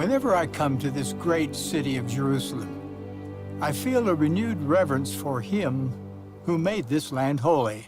Whenever I come to this great city of Jerusalem, I feel a renewed reverence for Him who made this land holy.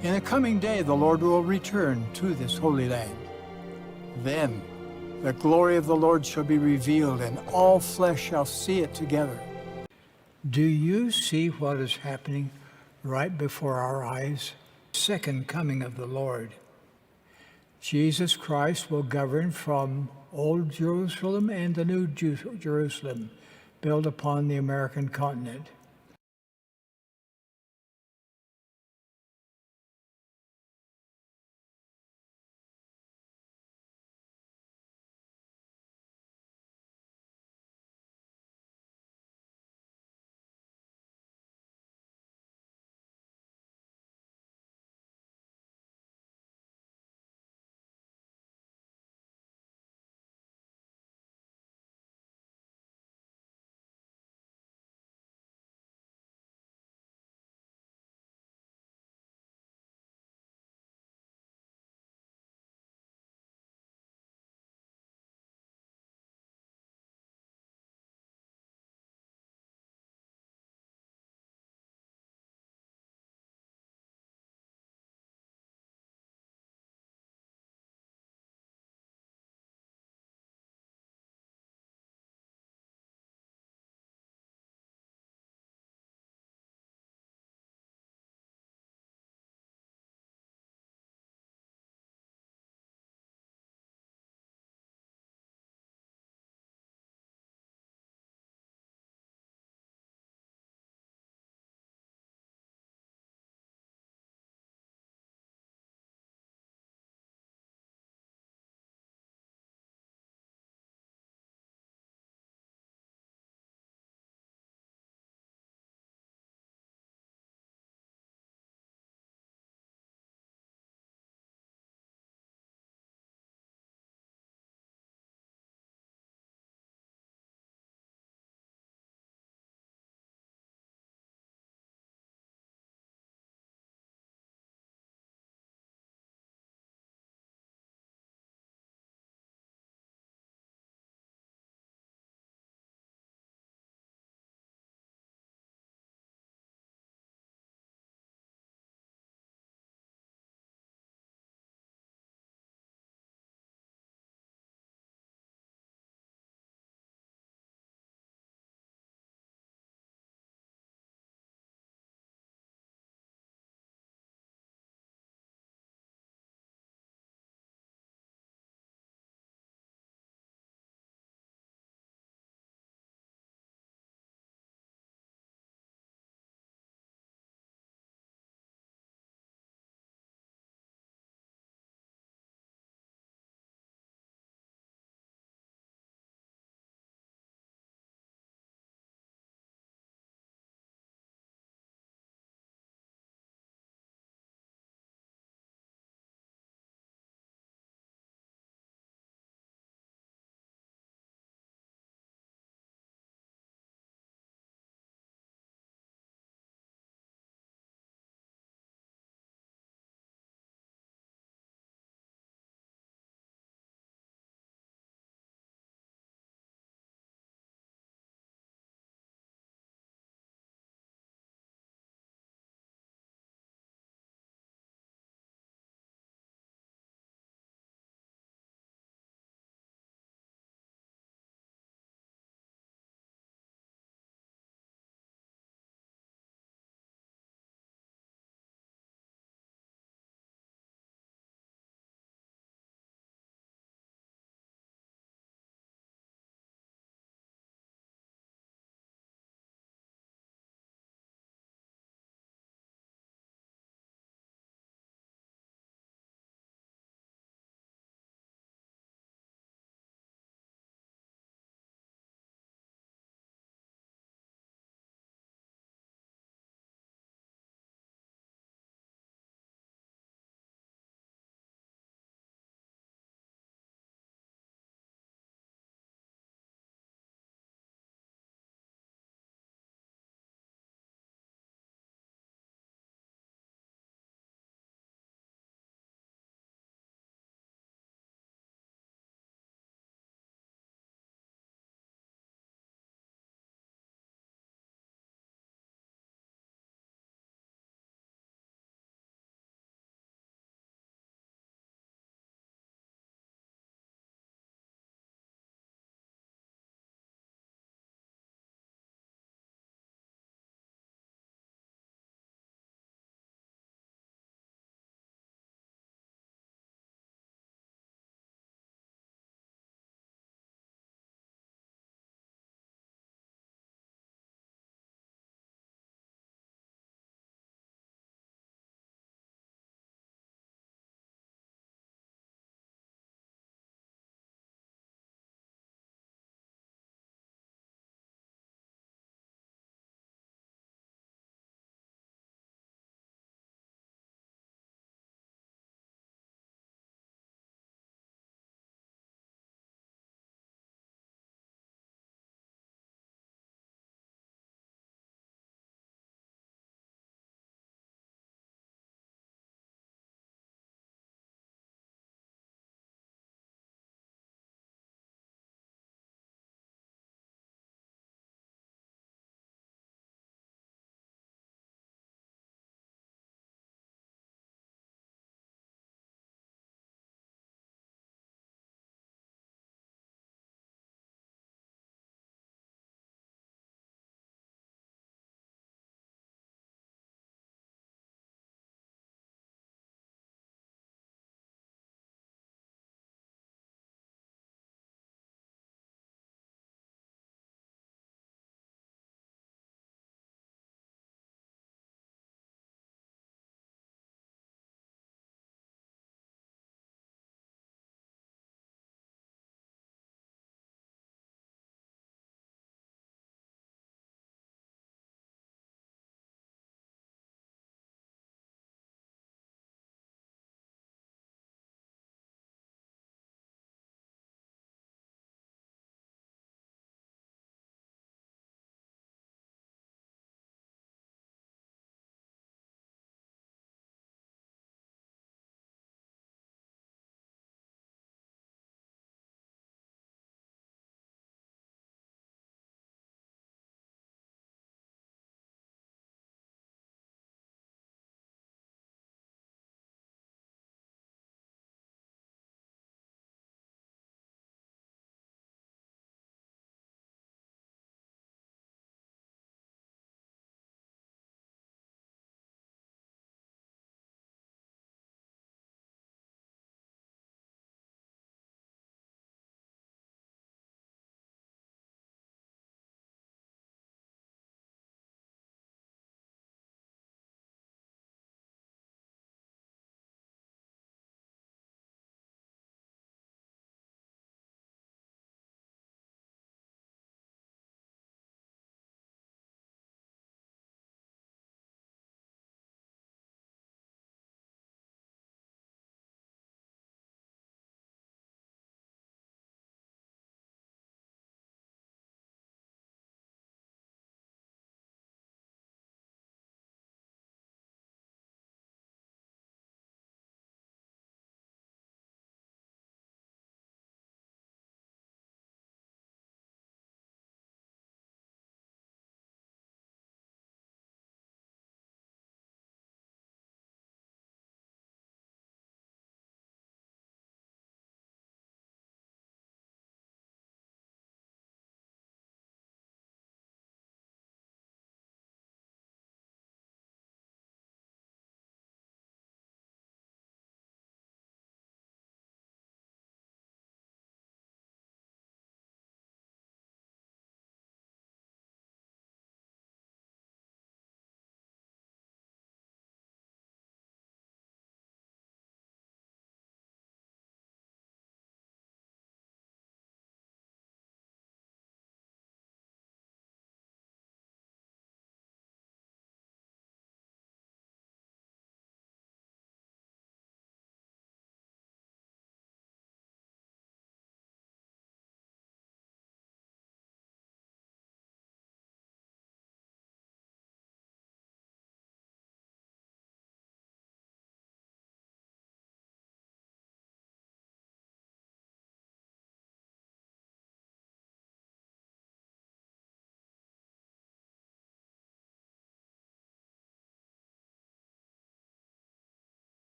In the coming day, the Lord will return to this holy land. Then the glory of the Lord shall be revealed, and all flesh shall see it together. Do you see what is happening right before our eyes? Second coming of the Lord. Jesus Christ will govern from Old Jerusalem and the New Jerusalem, built upon the American continent.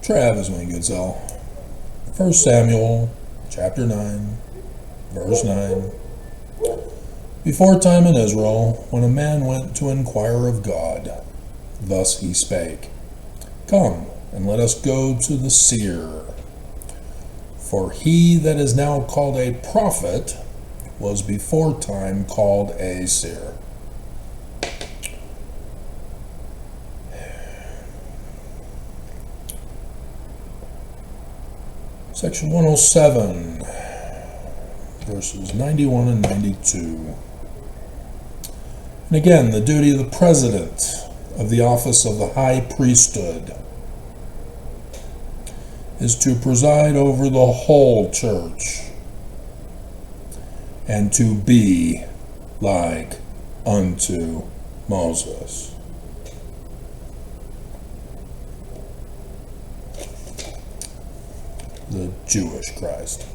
Travis Wayne Goodsell. 1 Samuel chapter 9, verse 9. Before time in Israel, when a man went to inquire of God, thus he spake, Come, and let us go to the seer. For he that is now called a prophet was before time called a seer. Section 107, verses 91 and 92. And again, the duty of the president of the office of the high priesthood is to preside over the whole church and to be like unto Moses. The Jewish Christ,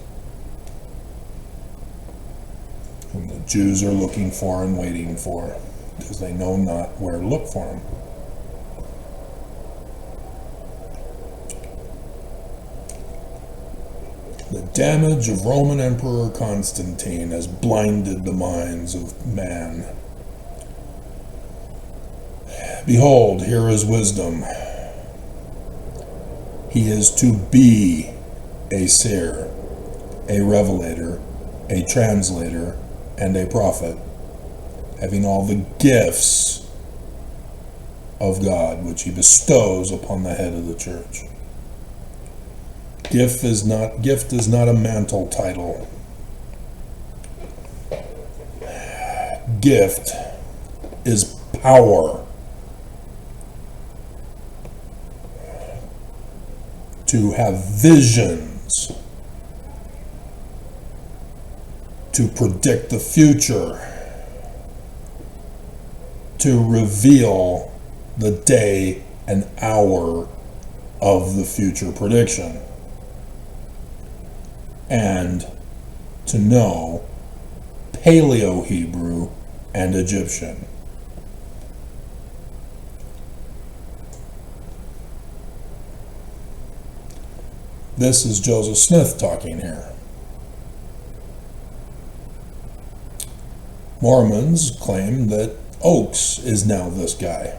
whom the Jews are looking for and waiting for, because they know not where to look for him. The damage of Roman Emperor Constantine has blinded the minds of man. Behold, here is wisdom. He is to be a seer, a revelator, a translator, and a prophet, having all the gifts of God which he bestows upon the head of the church. Gift is not a mantle title. Gift is power. To have visions, to predict the future, to reveal the day and hour of the future prediction, and to know Paleo-Hebrew and Egyptian. This is Joseph Smith talking here. Mormons claim that Oakes is now this guy.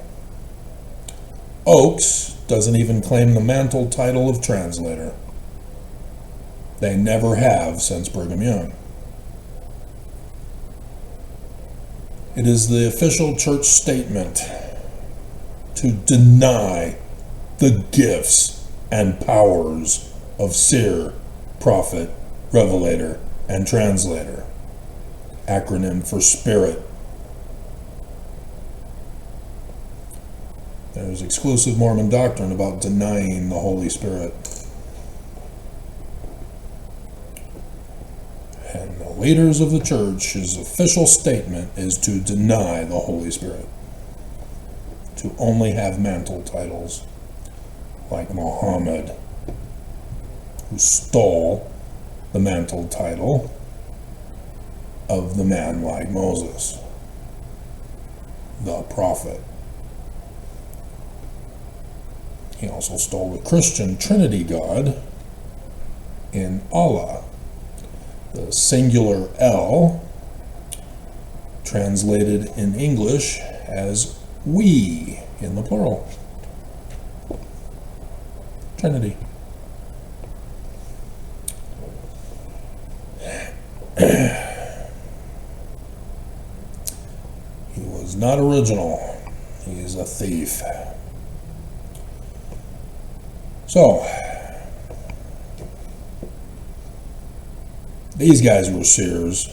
Oakes doesn't even claim the mantle title of translator. They never have since Brigham Young. It is the official church statement to deny the gifts and powers of seer, prophet, revelator, and translator, acronym for spirit. There's exclusive Mormon doctrine about denying the Holy Spirit. And the leaders of the church's official statement is to deny the Holy Spirit, to only have mantle titles like Muhammad, who stole the mantle title of the man like Moses, the prophet. He also stole the Christian Trinity God in Allah, the singular L, translated in English as we in the plural. Trinity. He was not original. He is a thief. So, these guys were seers.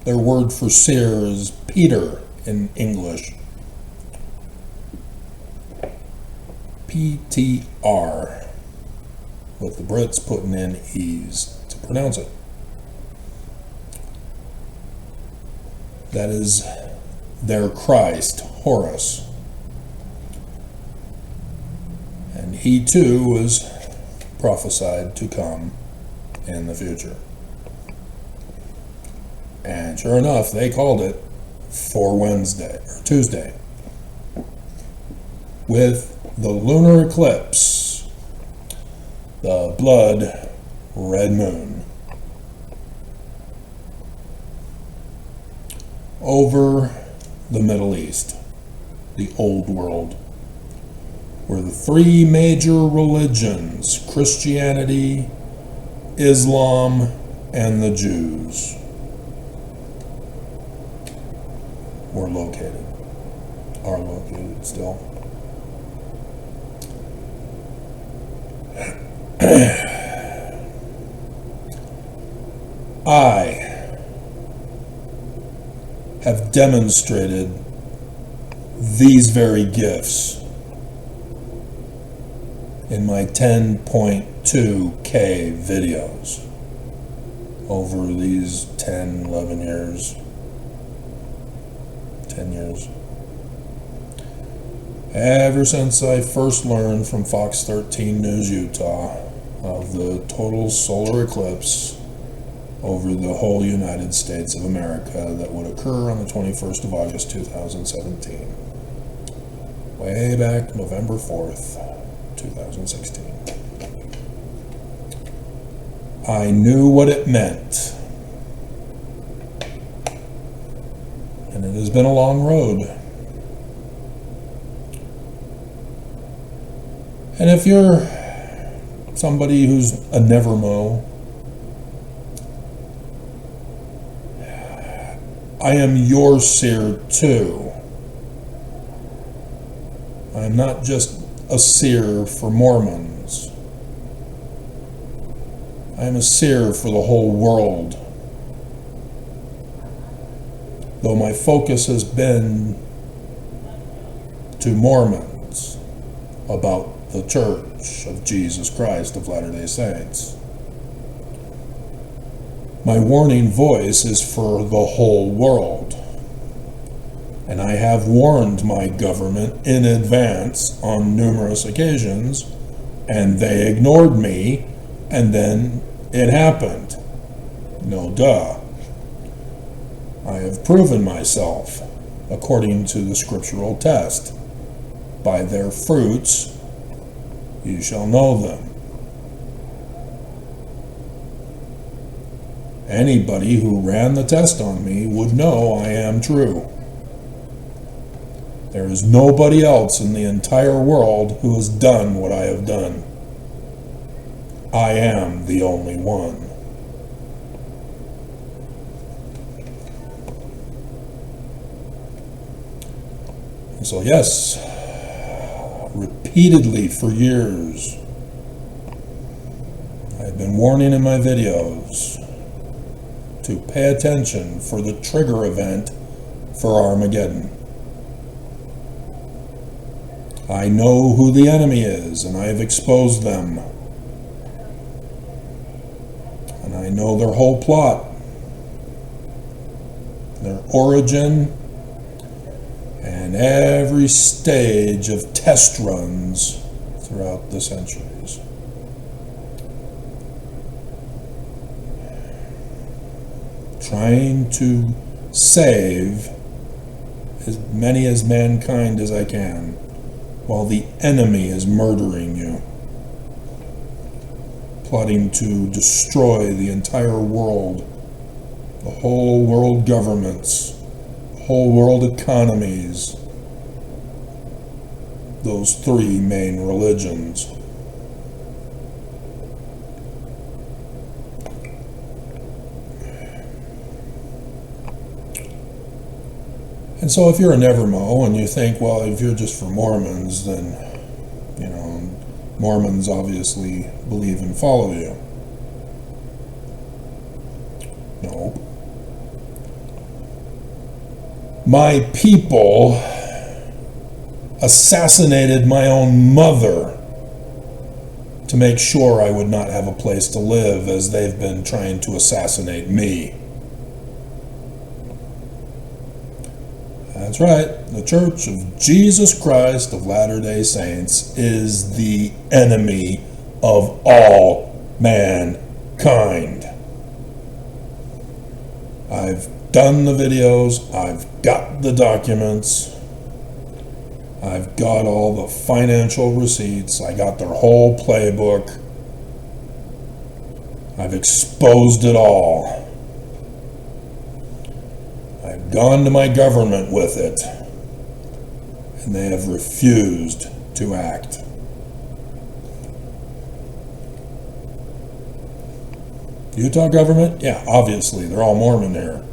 Their word for seer is Peter in English. PTR, with the Brits putting in E's to pronounce it. That is their Christ, Horus. And he too was prophesied to come in the future. And sure enough, they called it for Wednesday, or Tuesday. With the lunar eclipse the blood red moon. Over the Middle East, the old world, where the three major religions, Christianity, Islam, and the Jews, are located still. I have demonstrated these very gifts in my 10.2K videos over these 10 years. Ever since I first learned from Fox 13 News Utah of the total solar eclipse over the whole United States of America that would occur on the 21st of August 2017. Way back November 4th, 2016. I knew what it meant. And it has been a long road. And if you're somebody who's a nevermo, I am your seer too. I am not just a seer for Mormons. I am a seer for the whole world. Though my focus has been to Mormons about the Church of Jesus Christ of Latter-day Saints. My warning voice is for the whole world. And I have warned my government in advance on numerous occasions, and they ignored me, and then it happened. No duh. I have proven myself, according to the scriptural test. By their fruits you shall know them. Anybody who ran the test on me would know I am true. There is nobody else in the entire world who has done what I have done. I am the only one. And so yes, repeatedly for years, I've been warning in my videos to pay attention for the trigger event for Armageddon. I know who the enemy is, and I have exposed them. And I know their whole plot, their origin, and every stage of test runs throughout the centuries. Trying to save as many as mankind as I can, while the enemy is murdering you, plotting to destroy the entire world, the whole world governments, the whole world economies, those three main religions. And so if you're a nevermo and you think, well, if you're just for Mormons, then, you know, Mormons obviously believe and follow you. No. My people assassinated my own mother to make sure I would not have a place to live, as they've been trying to assassinate me. That's right, the Church of Jesus Christ of Latter-day Saints is the enemy of all mankind. I've done the videos, I've got the documents, I've got all the financial receipts, I got their whole playbook, I've exposed it all. I've gone to my government with it, and they have refused to act. Utah government? Yeah, obviously, they're all Mormon here.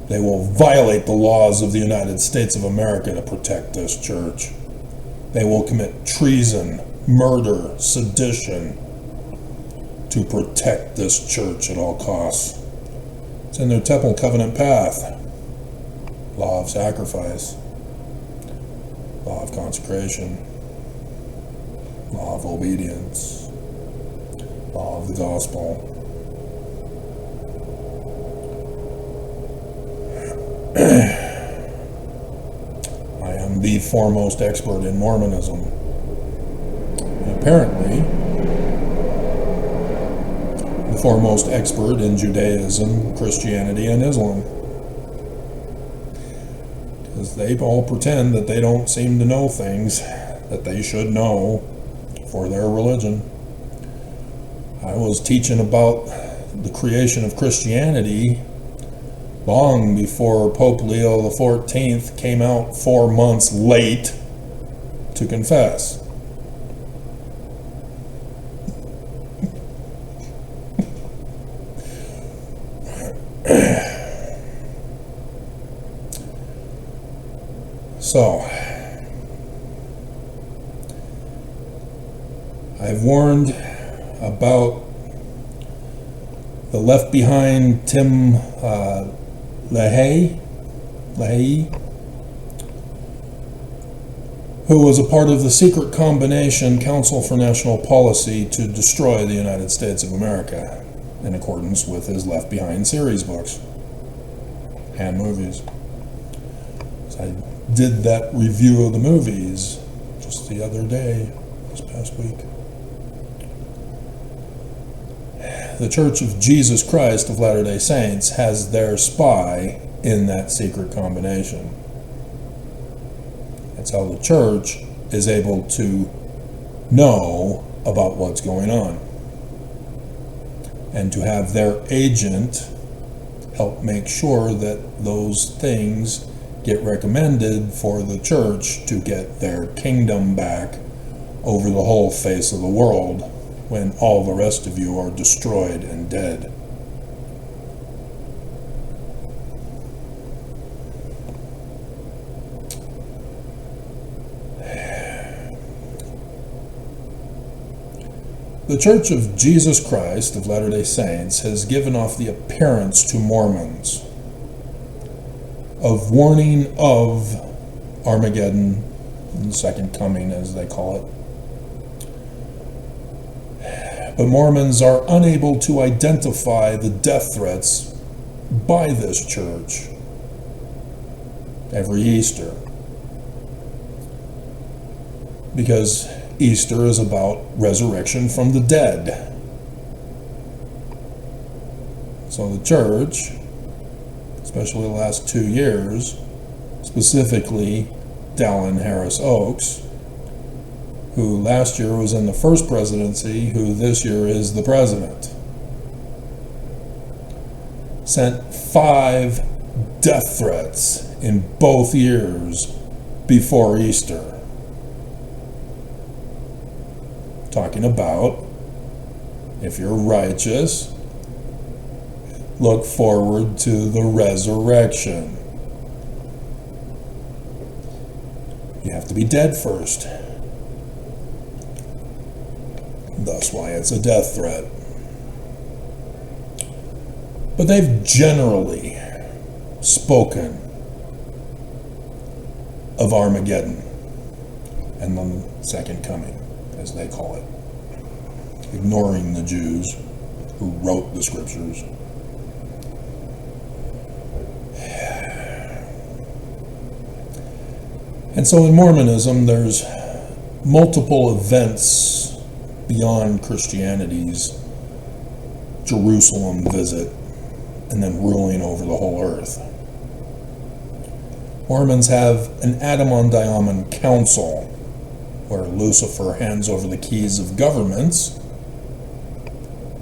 They will violate the laws of the United States of America to protect this church. They will commit treason, murder, sedition to protect this church at all costs. It's in their temple covenant path. Law of sacrifice, law of consecration, law of obedience, law of the gospel. I am the foremost expert in Mormonism. And apparently, the foremost expert in Judaism, Christianity, and Islam. Because they all pretend that they don't seem to know things that they should know for their religion. I was teaching about the creation of Christianity long before Pope Leo XIV came out 4 months late to confess. So, I've warned about the Left Behind Tim LaHaye, who was a part of the secret combination Council for National Policy to destroy the United States of America, in accordance with his Left Behind series books and movies. So I did that review of the movies just the other day, this past week. The Church of Jesus Christ of Latter-day Saints has their spy in that secret combination. That's how the church is able to know about what's going on, and to have their agent help make sure that those things get recommended for the church to get their kingdom back over the whole face of the world, when all the rest of you are destroyed and dead. The Church of Jesus Christ of Latter-day Saints has given off the appearance to Mormons of warning of Armageddon, the second coming as they call it. But Mormons are unable to identify the death threats by this church every Easter, because Easter is about resurrection from the dead. So the church, especially the last 2 years, specifically Dallin Harris Oaks, who last year was in the first presidency, who this year is the president, sent 5 death threats in both years before Easter, talking about, if you're righteous, look forward to the resurrection. You have to be dead first. That's why it's a death threat. But they've generally spoken of Armageddon and the second coming, as they call it, ignoring the Jews who wrote the scriptures. And so in Mormonism, there's multiple events beyond Christianity's Jerusalem visit and then ruling over the whole earth. Mormons have an Adam-on-Diamond council where Lucifer hands over the keys of governments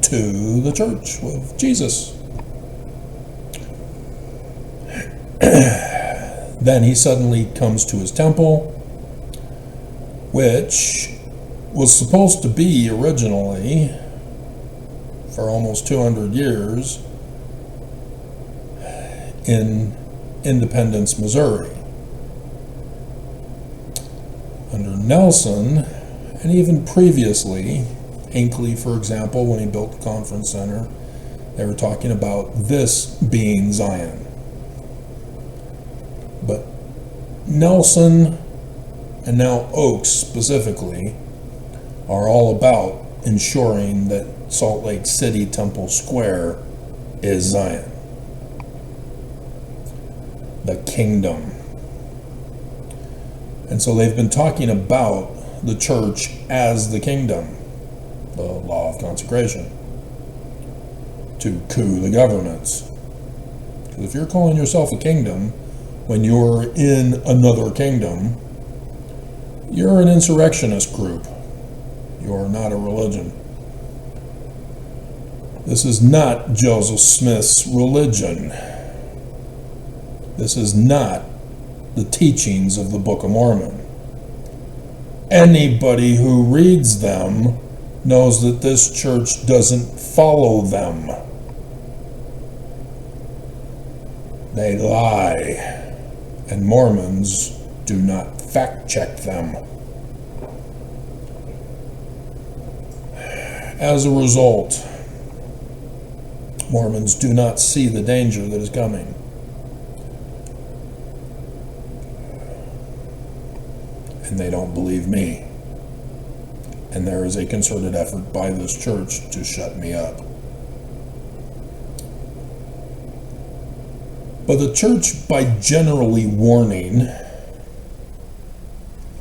to the church with Jesus. Then he suddenly comes to his temple, which was supposed to be originally, for almost 200 years, in Independence, Missouri. Under Nelson, and even previously, Hinckley, for example, when he built the conference center, they were talking about this being Zion. But Nelson, and now Oaks specifically, are all about ensuring that Salt Lake City Temple Square is Zion, the kingdom. And so they've been talking about the church as the kingdom, the law of consecration, to coup the governments. Because if you're calling yourself a kingdom when you're in another kingdom, you're an insurrectionist group. You're not a religion. This is not Joseph Smith's religion. This is not the teachings of the Book of Mormon. Anybody who reads them knows that this church doesn't follow them. They lie, and Mormons do not fact check them. As a result, Mormons do not see the danger that is coming. And they don't believe me. And there is a concerted effort by this church to shut me up. But the church, by generally warning,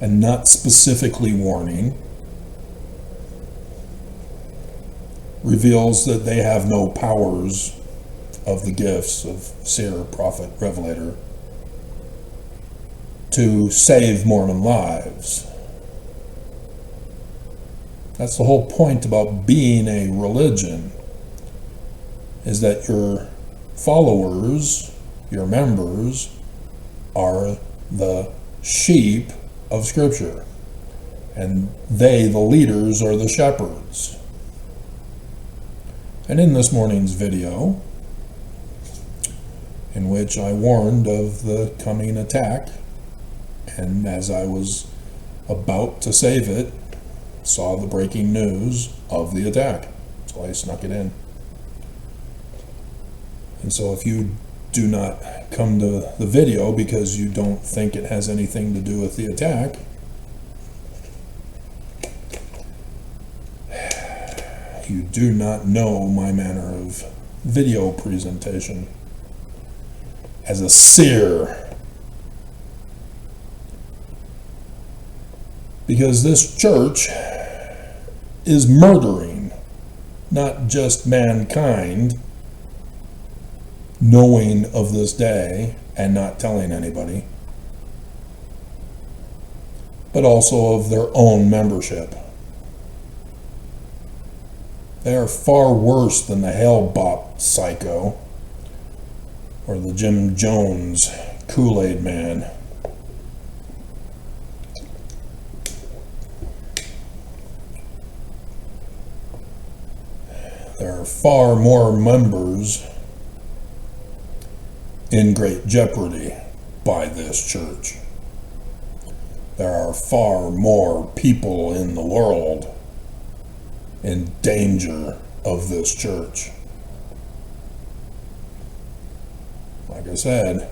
and not specifically warning, reveals that they have no powers of the gifts of seer, prophet, revelator to save Mormon lives. That's the whole point about being a religion, is that your followers, your members, are the sheep of Scripture, and they, the leaders, are the shepherds. And in this morning's video, in which I warned of the coming attack, and as I was about to save it, saw the breaking news of the attack. So I snuck it in. And so if you do not come to the video because you don't think it has anything to do with the attack, you do not know my manner of video presentation as a seer. Because this church is murdering not just mankind, knowing of this day and not telling anybody, but also of their own membership. They are far worse than the Hale-Bopp psycho or the Jim Jones Kool-Aid man. There are far more members in great jeopardy by this church. There are far more people in the world in danger of this church. Like I said,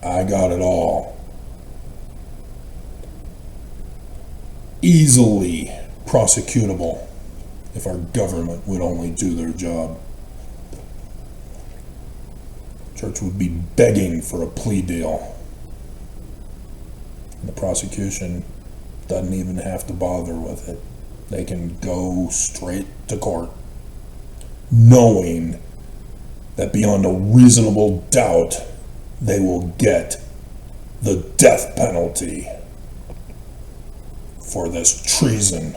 I got it all. Easily prosecutable if our government would only do their job. Church would be begging for a plea deal. And the prosecution doesn't even have to bother with it. They can go straight to court, knowing that beyond a reasonable doubt, they will get the death penalty for this treason.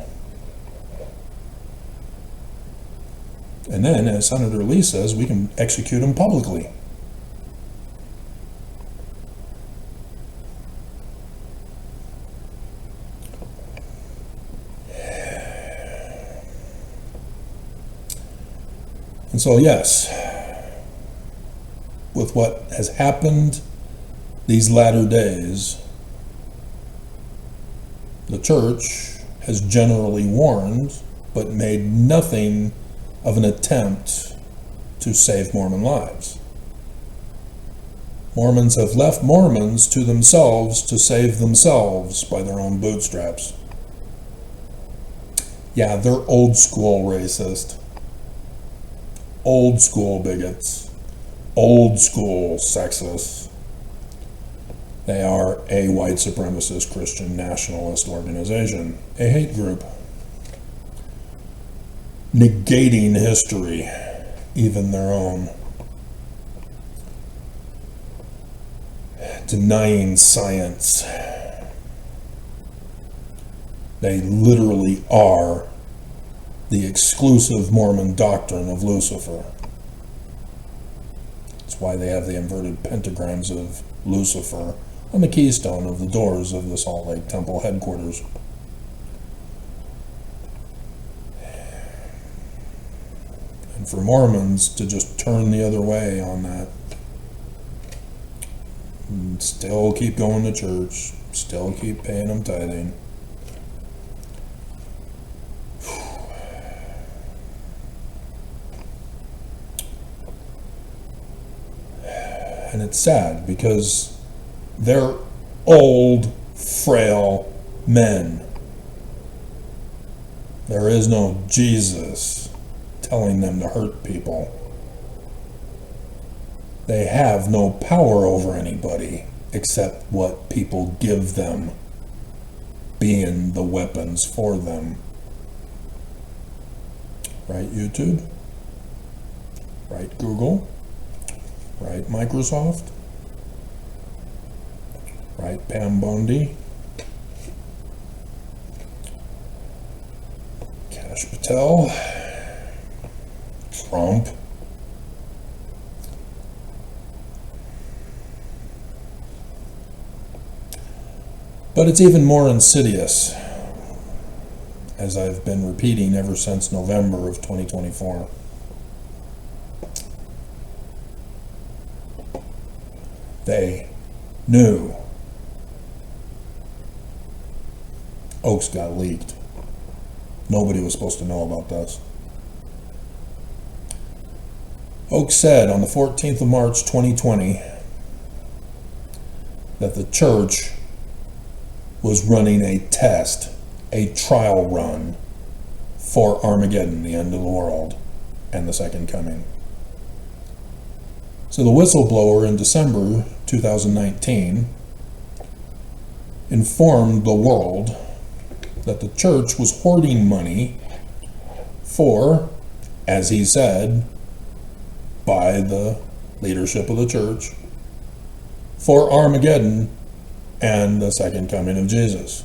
And then, as Senator Lee says, we can execute them publicly. And so, yes, with what has happened these latter days, the church has generally warned, but made nothing of an attempt to save Mormon lives. Mormons have left Mormons to themselves to save themselves by their own bootstraps. Yeah, they're old school racist, old school bigots, old school sexists. They are a white supremacist Christian nationalist organization, a hate group, negating history, even their own, denying science. They literally are the exclusive Mormon doctrine of Lucifer. That's why they have the inverted pentagrams of Lucifer on the keystone of the doors of the Salt Lake Temple headquarters. And for Mormons to just turn the other way on that, and still keep going to church, still keep paying them tithing. And it's sad because they're old, frail men. There is no Jesus telling them to hurt people. They have no power over anybody except what people give them, being the weapons for them. Right, YouTube? Right, Google? Right, Microsoft? Right, Pam Bondi? Kash Patel? Trump? But it's even more insidious, as I've been repeating ever since November of 2024. They knew Oaks got leaked. Nobody was supposed to know about this. Oaks said on the 14th of March 2020 that the church was running a test, a trial run for Armageddon, the end of the world, and the second coming. So the whistleblower in December 2019 informed the world that the church was hoarding money for, as he said, by the leadership of the church, for Armageddon and the second coming of Jesus.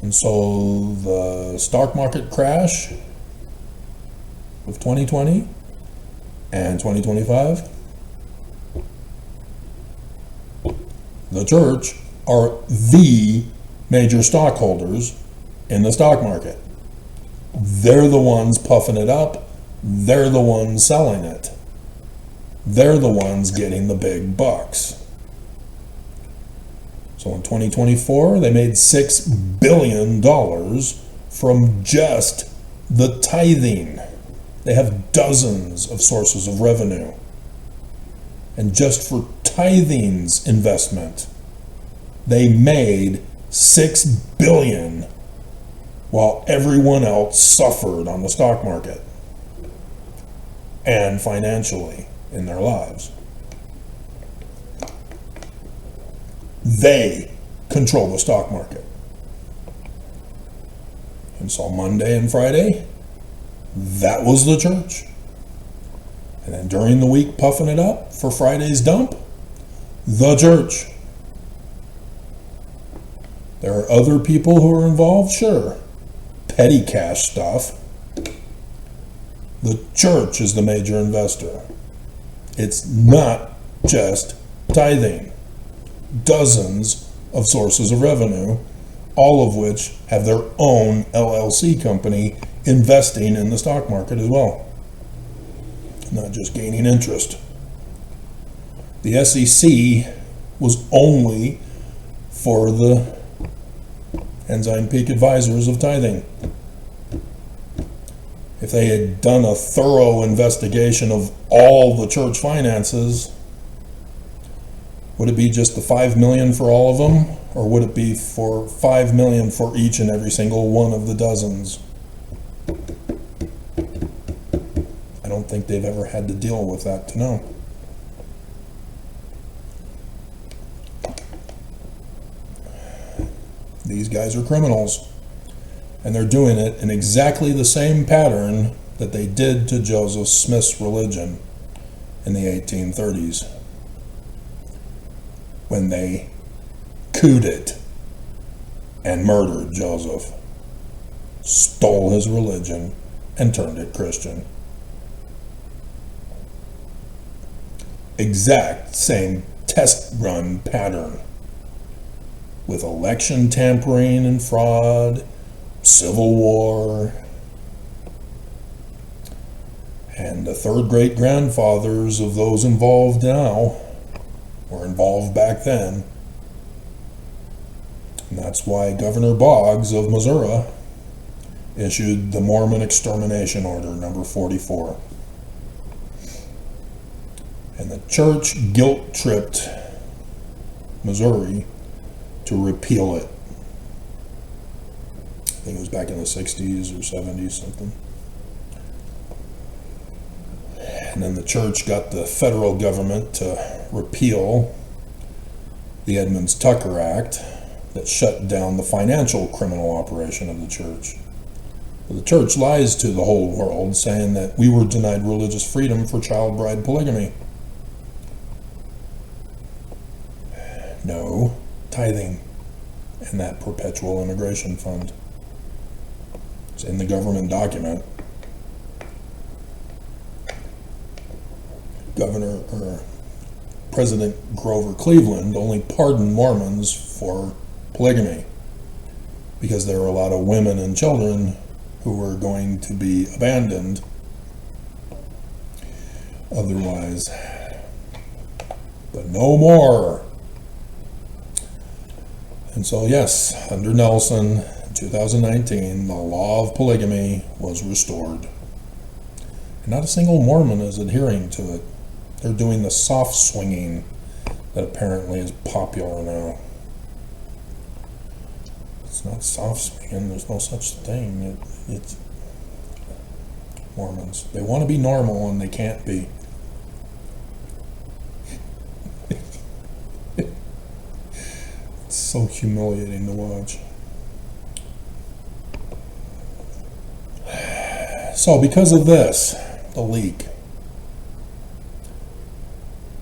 And so the stock market crash of 2020 and 2025, the church are the major stockholders in the stock market. They're the ones puffing it up. They're the ones selling it. They're the ones getting the big bucks. So in 2024, they made $6 billion from just the tithing. They have dozens of sources of revenue. And just for tithing's investment, they made $6 billion while everyone else suffered on the stock market and financially in their lives. They control the stock market. And so Monday and Friday, that was the church. And then during the week, puffing it up for Friday's dump, the church. There are other people who are involved, sure. petty cash stuff. The church is the major investor. It's not just tithing. Dozens of sources of revenue, all of which have their own LLC company investing in the stock market as well, not just gaining interest. The SEC was only for the Ensign Peak advisors of tithing. If they had done a thorough investigation of all the church finances, would it be just the $5 million for all of them, or would it be for $5 million for each and every single one of the dozens? I don't think they've ever had to deal with that to know. These guys are criminals, and they're doing it in exactly the same pattern that they did to Joseph Smith's religion in the 1830s, when they couped it and murdered Joseph, stole his religion, and turned it Christian. Exact same test run pattern, with election tampering and fraud, civil war, and the third great grandfathers of those involved now were involved back then. And that's why Governor Boggs of Missouri issued the Mormon Extermination Order number 44. And the church guilt-tripped Missouri to repeal it. I think it was back in the 60s or 70s, something. And then the church got the federal government to repeal the Edmunds-Tucker Act that shut down the financial criminal operation of the church. But the church lies to the whole world, saying that we were denied religious freedom for child bride polygamy. No, tithing and that perpetual immigration fund. It's in the government document. President Grover Cleveland only pardoned Mormons for polygamy because there were a lot of women and children who were going to be abandoned otherwise. But no more. And so, yes, under Nelson, in 2019, the law of polygamy was restored. And not a single Mormon is adhering to it. They're doing the soft swinging that apparently is popular now. It's not soft swinging, there's no such thing. It's Mormons. They want to be normal and they can't be. It's so humiliating to watch. So because of this, the leak,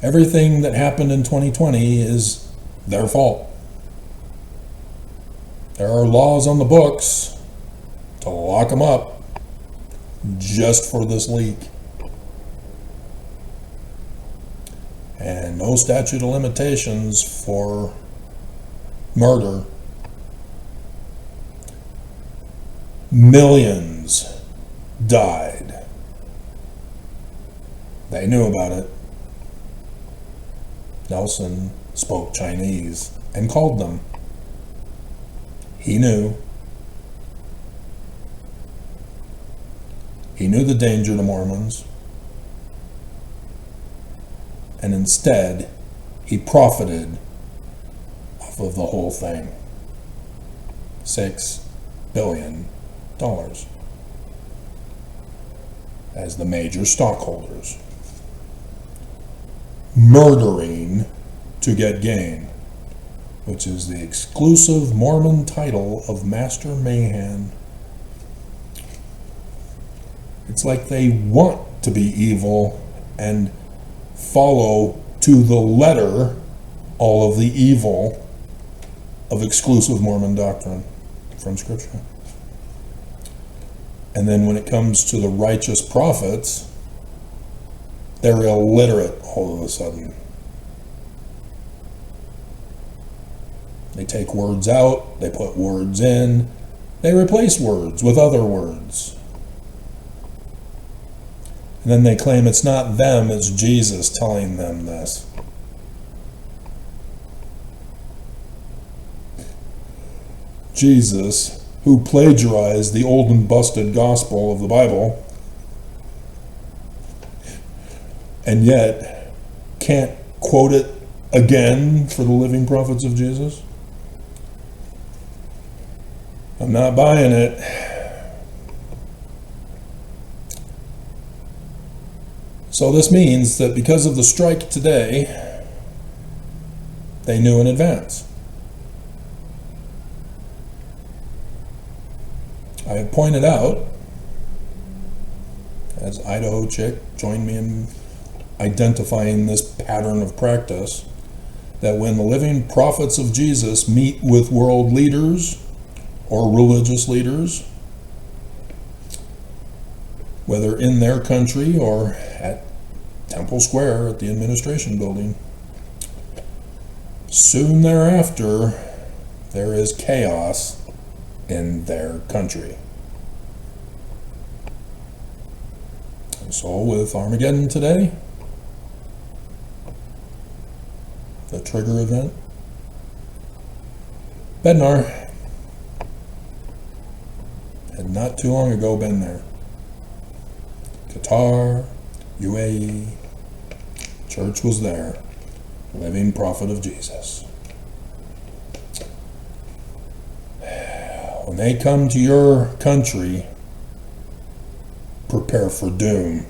everything that happened in 2020 is their fault. There are laws on the books to lock them up just for this leak. And no statute of limitations for murder. Millions died. They knew about it. Nelson spoke Chinese and called them. He knew. He knew the danger to Mormons. And instead, he profited off of the whole thing. $6 billion as the major stockholders, murdering to get gain, which is the exclusive Mormon title of Master Mahan. It's like they want to be evil and follow to the letter all of the evil of exclusive Mormon doctrine from Scripture. And then when it comes to the righteous prophets, they're illiterate all of a sudden. They take words out, they put words in, they replace words with other words. And then they claim it's not them, it's Jesus telling them this. Jesus, who plagiarized the old and busted gospel of the Bible, and yet can't quote it again for the living prophets of Jesus? I'm not buying it. So this means that because of the strike today, they knew in advance. I have pointed out, as Idaho Chick joined me in identifying this pattern of practice, that when the living prophets of Jesus meet with world leaders or religious leaders, whether in their country or at Temple Square at the administration building, soon thereafter there is chaos in their country. And so with Armageddon today, the trigger event, Bednar had not too long ago been there. Qatar, UAE, church was there, living prophet of Jesus. When they come to your country, prepare for doom.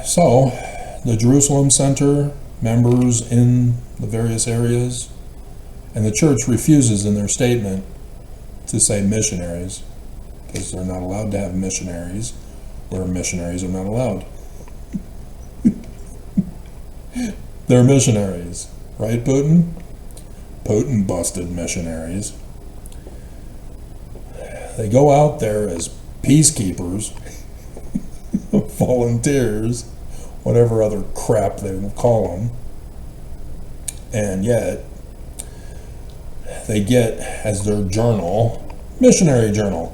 So, the Jerusalem Center, members in the various areas, and the church refuses in their statement to say missionaries, because they're not allowed to have missionaries where missionaries are not allowed. They're missionaries, right, Putin? Putin busted missionaries. They go out there as peacekeepers, volunteers, whatever other crap they will call them, and yet they get as their journal, missionary journal.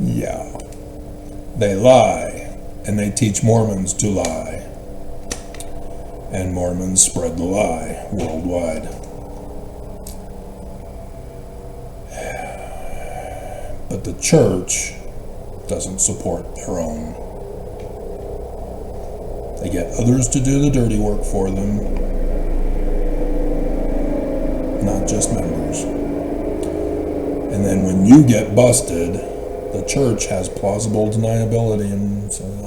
Yeah. They lie, and they teach Mormons to lie. And Mormons spread the lie worldwide. But the church doesn't support their own. They get others to do the dirty work for them, not just members. And then when you get busted, the church has plausible deniability and says,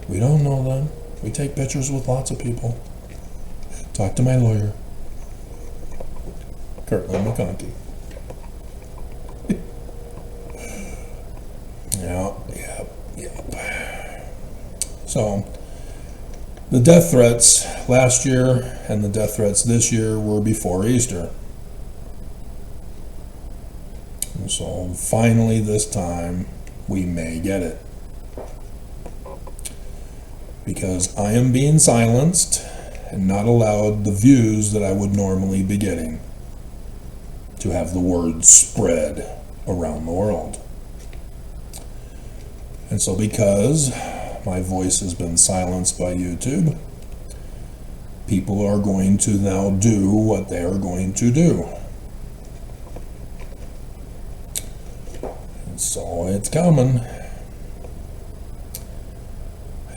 we don't know them. We take pictures with lots of people. Talk to my lawyer, Kirtland McConkie. Yep. So, the death threats last year and the death threats this year were before Easter. And so, finally this time, we may get it. Because I am being silenced and not allowed the views that I would normally be getting to have the word spread around the world. And so because my voice has been silenced by YouTube, people are going to now do what they are going to do. And so it's coming,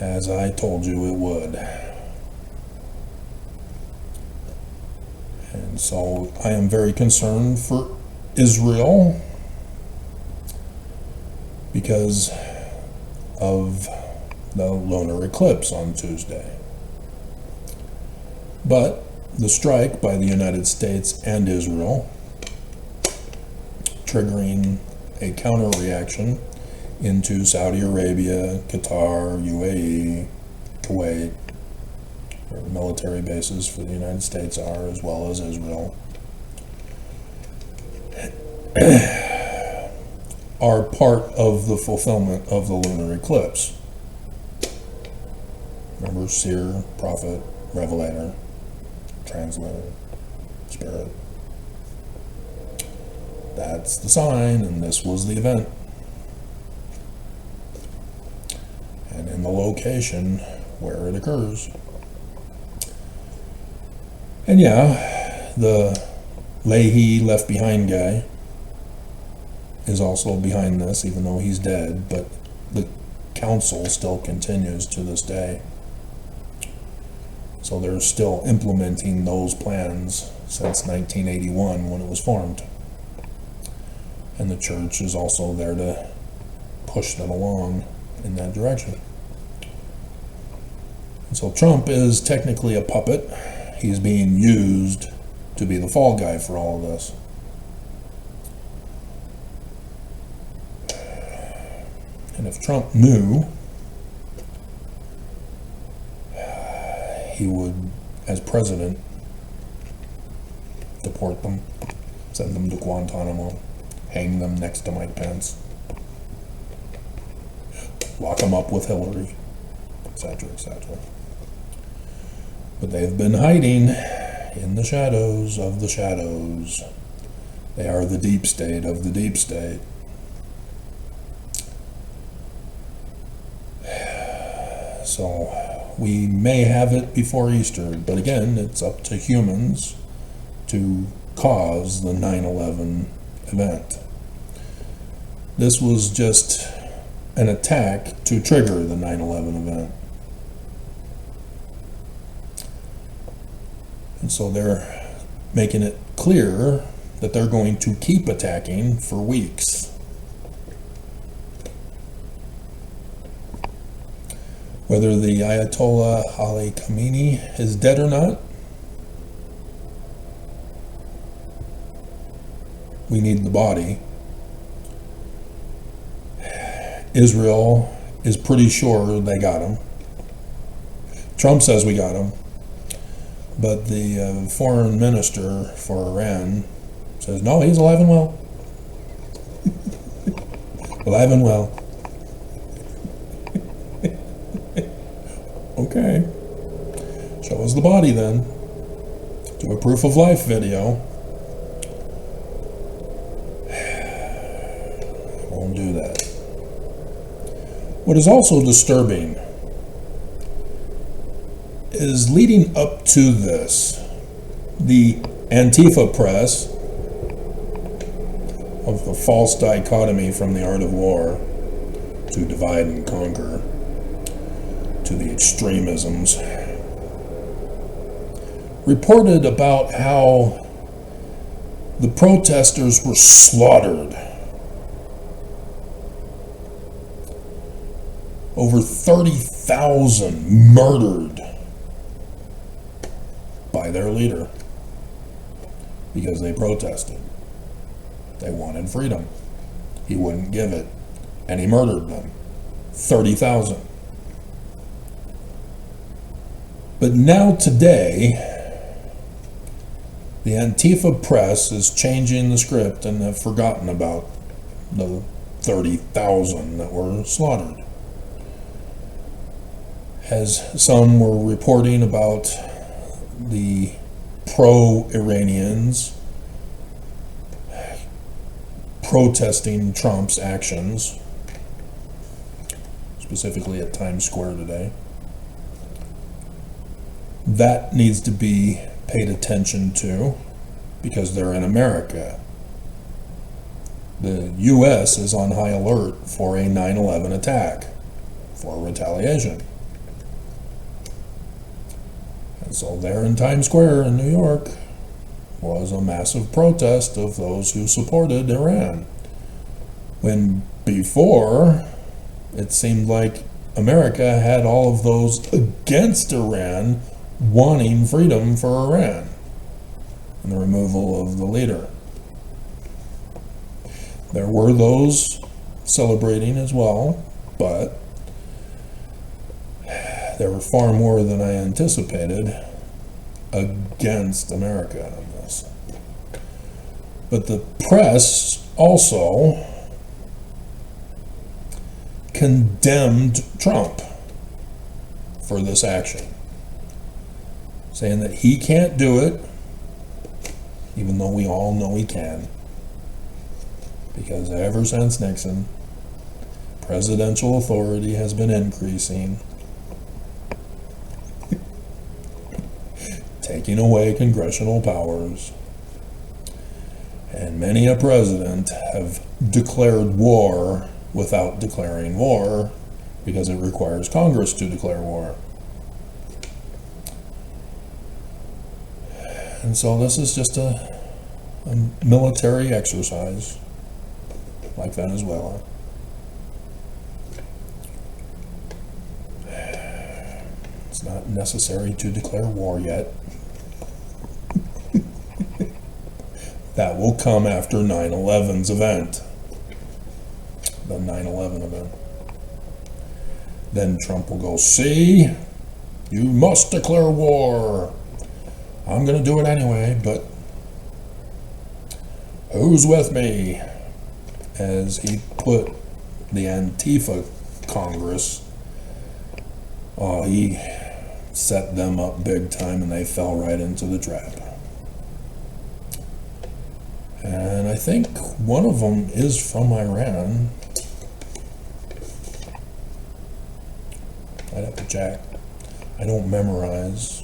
as I told you it would. And so I am very concerned for Israel because of the lunar eclipse on Tuesday. But the strike by the United States and Israel, triggering a counter reaction into Saudi Arabia, Qatar, UAE, Kuwait, where the military bases for the United States are, as well as Israel, are part of the fulfillment of the lunar eclipse. Remember, seer, prophet, revelator, translator, spirit. That's the sign, and this was the event. And in the location where it occurs. And yeah, the Leahy Left Behind guy is also behind this, even though he's dead, but the council still continues to this day. So they're still implementing those plans since 1981 when it was formed. And the church is also there to push them along in that direction. And so Trump is technically a puppet. He's being used to be the fall guy for all of this. And if Trump knew, he would, as president, deport them, send them to Guantanamo, hang them next to Mike Pence, lock them up with Hillary, etc., etc. But they've been hiding in the shadows of the shadows. They are the deep state of the deep state. So we may have it before Easter, but again, it's up to humans to cause the 9/11 event. This was just an attack to trigger the 9/11 event. And so they're making it clear that they're going to keep attacking for weeks. Whether the Ayatollah Ali Khamenei is dead or not, we need the body. Israel is pretty sure they got him. Trump says we got him. But the foreign minister for Iran says, no, he's alive and well. Alive and well. Okay. Show us the body then. Do a proof of life video. Won't do that. What is also disturbing is leading up to this, the Antifa press of the false dichotomy from the art of war to divide and conquer to the extremisms, reported about how the protesters were slaughtered. Over 30,000 murdered by their leader because they protested. They wanted freedom. He wouldn't give it, and he murdered them. 30,000. But now today, the Antifa press is changing the script and have forgotten about the 30,000 that were slaughtered. As some were reporting about the pro-Iranians protesting Trump's actions, specifically at Times Square today. That needs to be paid attention to because they're in America. The U.S. is on high alert for a 9/11 attack, for retaliation. And so there in Times Square in New York was a massive protest of those who supported Iran. When before, it seemed like America had all of those against Iran wanting freedom for Iran and the removal of the leader. There were those celebrating as well, but there were far more than I anticipated against America on this. But the press also condemned Trump for this action, saying that he can't do it, even though we all know he can, because ever since Nixon, presidential authority has been increasing, taking away congressional powers, and many a president have declared war without declaring war because it requires Congress to declare war. And so this is just a military exercise like Venezuela. It's not necessary to declare war yet. That will come after 9/11's event. The 9/11 event. Then Trump will go, see, you must declare war. I'm going to do it anyway, but who's with me? As he put the Antifa Congress, he set them up big time and they fell right into the trap. And I think one of them is from Iran. I'd have to check. I don't memorize.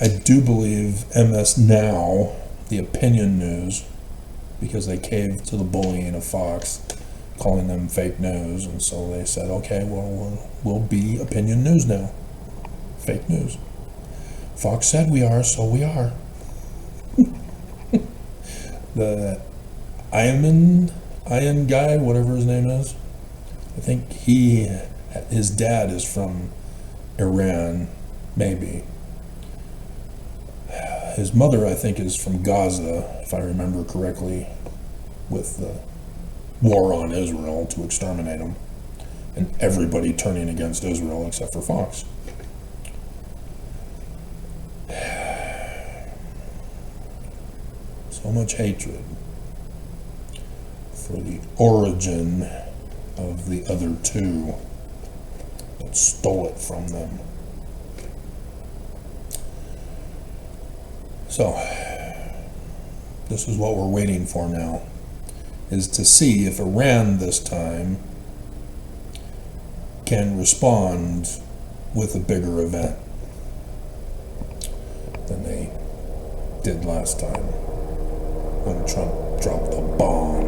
I do believe MS Now, the opinion news, because they caved to the bullying of Fox, calling them fake news, and so they said, okay, well, we'll be opinion news now. Fake news. Fox said we are, so we are. The Iron guy, whatever his name is, I think his dad is from Iran, maybe. His mother, I think, is from Gaza, if I remember correctly, with the war on Israel to exterminate them, and everybody turning against Israel except for Fox. So much hatred for the origin of the other two that stole it from them. So, this is what we're waiting for now, is to see if Iran this time can respond with a bigger event than they did last time when Trump dropped the bomb.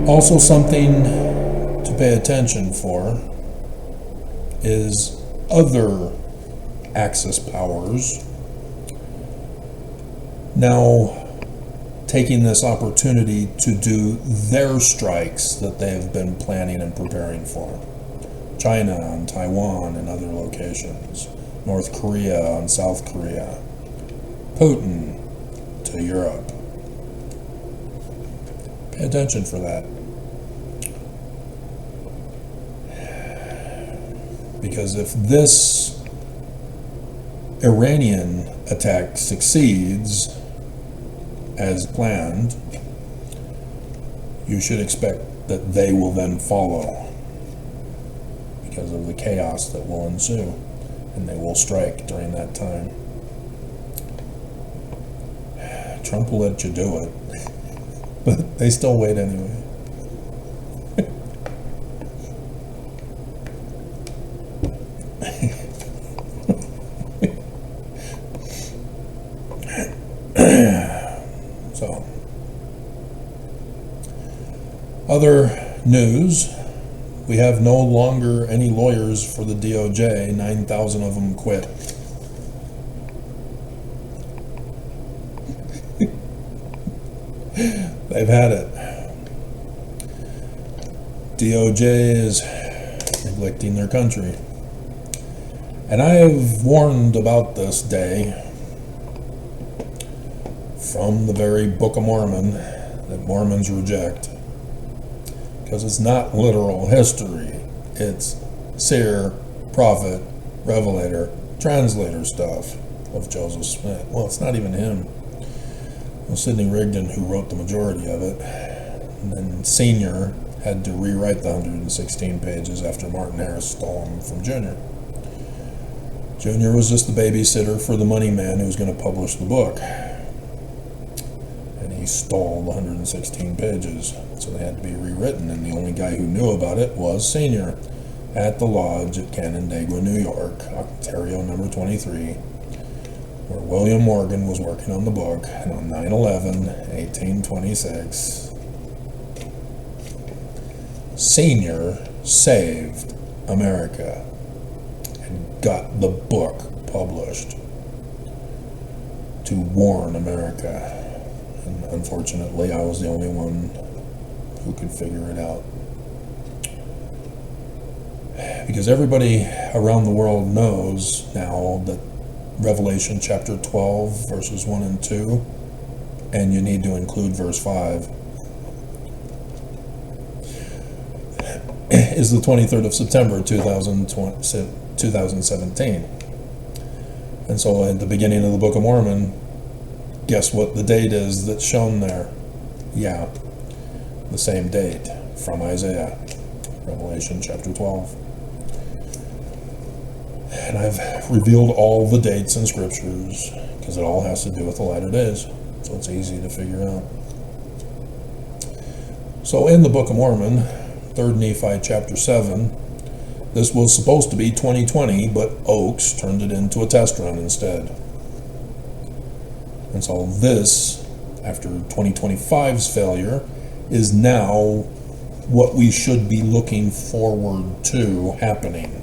Also, something to pay attention for is other Axis powers now taking this opportunity to do their strikes that they have been planning and preparing for. China on Taiwan and other locations, North Korea on South Korea, Putin to Europe. Pay attention for that. Because if this Iranian attack succeeds as planned, you should expect that they will then follow because of the chaos that will ensue, and they will strike during that time. Trump will let you do it, but they still wait anyway. So, other news, we have no longer any lawyers for the DOJ. 9,000 of them quit. They've had it. DOJ is neglecting their country. And I have warned about this day from the very Book of Mormon that Mormons reject, because it's not literal history. It's seer, prophet, revelator, translator stuff of Joseph Smith. Well, it's not even him. It was Sidney Rigdon who wrote the majority of it, and then Senior had to rewrite the 116 pages after Martin Harris stole them from Junior. Junior was just the babysitter for the money man who was going to publish the book, and he stole the 116 pages, so they had to be rewritten, and the only guy who knew about it was Senior at the lodge at Canandaigua, New York, Ontario number 23, where William Morgan was working on the book, and on 9/11/1826 Senior saved America and got the book published to warn America. And unfortunately, I was the only one who could figure it out. Because everybody around the world knows now that Revelation chapter 12, verses 1 and 2, and you need to include verse 5, is the 23rd of September 2017. And so at the beginning of the Book of Mormon, guess what the date is that's shown there? Yeah, the same date from Isaiah, Revelation chapter 12. And I've revealed all the dates in scriptures because it all has to do with the latter days, so it's easy to figure out. So in the Book of Mormon, 3rd Nephi chapter 7, this was supposed to be 2020, but Oaks turned it into a test run instead. And so this, after 2025's failure, is now what we should be looking forward to happening.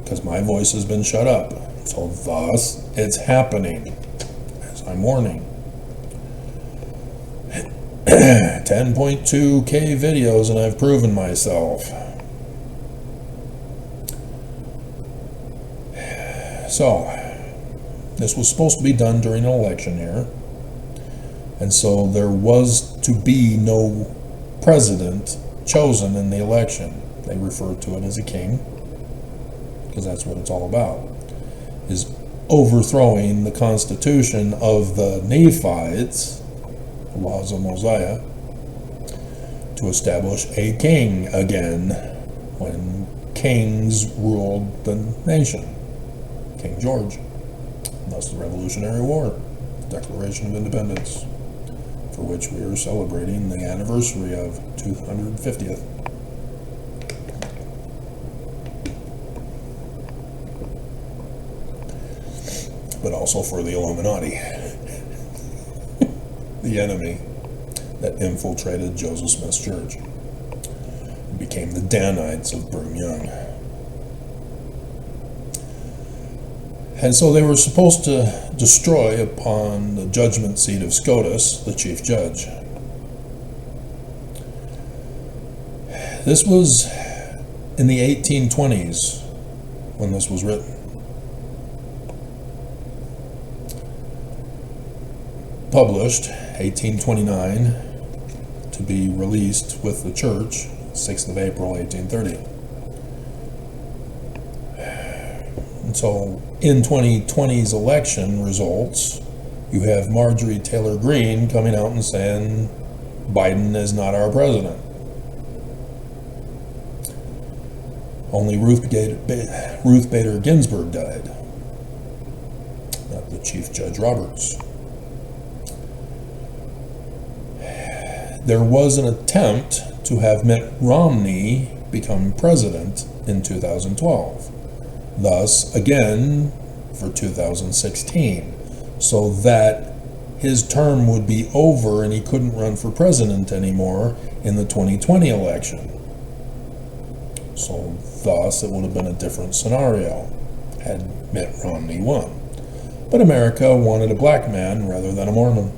Because my voice has been shut up. So thus, it's happening, as I'm warning. 10.2K videos, and I've proven myself. So, this was supposed to be done during an election year, and so there was to be no president chosen in the election. They referred to it as a king, because that's what it's all about, is overthrowing the constitution of the Nephites, the laws of Mosiah, to establish a king again when kings ruled the nation. King George. And thus the Revolutionary War, Declaration of Independence, for which we are celebrating the anniversary of 250th. But also for the Illuminati, the enemy that infiltrated Joseph Smith's church and became the Danites of Brigham Young. And so they were supposed to destroy upon the judgment seat of Scotus, the chief judge. This was in the 1820s when this was written. Published 1829 to be released with the church 6th of April 1830. And so in 2020's election results, you have Marjorie Taylor Greene coming out and saying Biden is not our president. Only Ruth Bader Ginsburg died, not the Chief Judge Roberts. There was an attempt to have Mitt Romney become president in 2012. Thus, again, for 2016, so that his term would be over and he couldn't run for president anymore in the 2020 election. So, thus, it would have been a different scenario had Mitt Romney won. But America wanted a black man rather than a Mormon.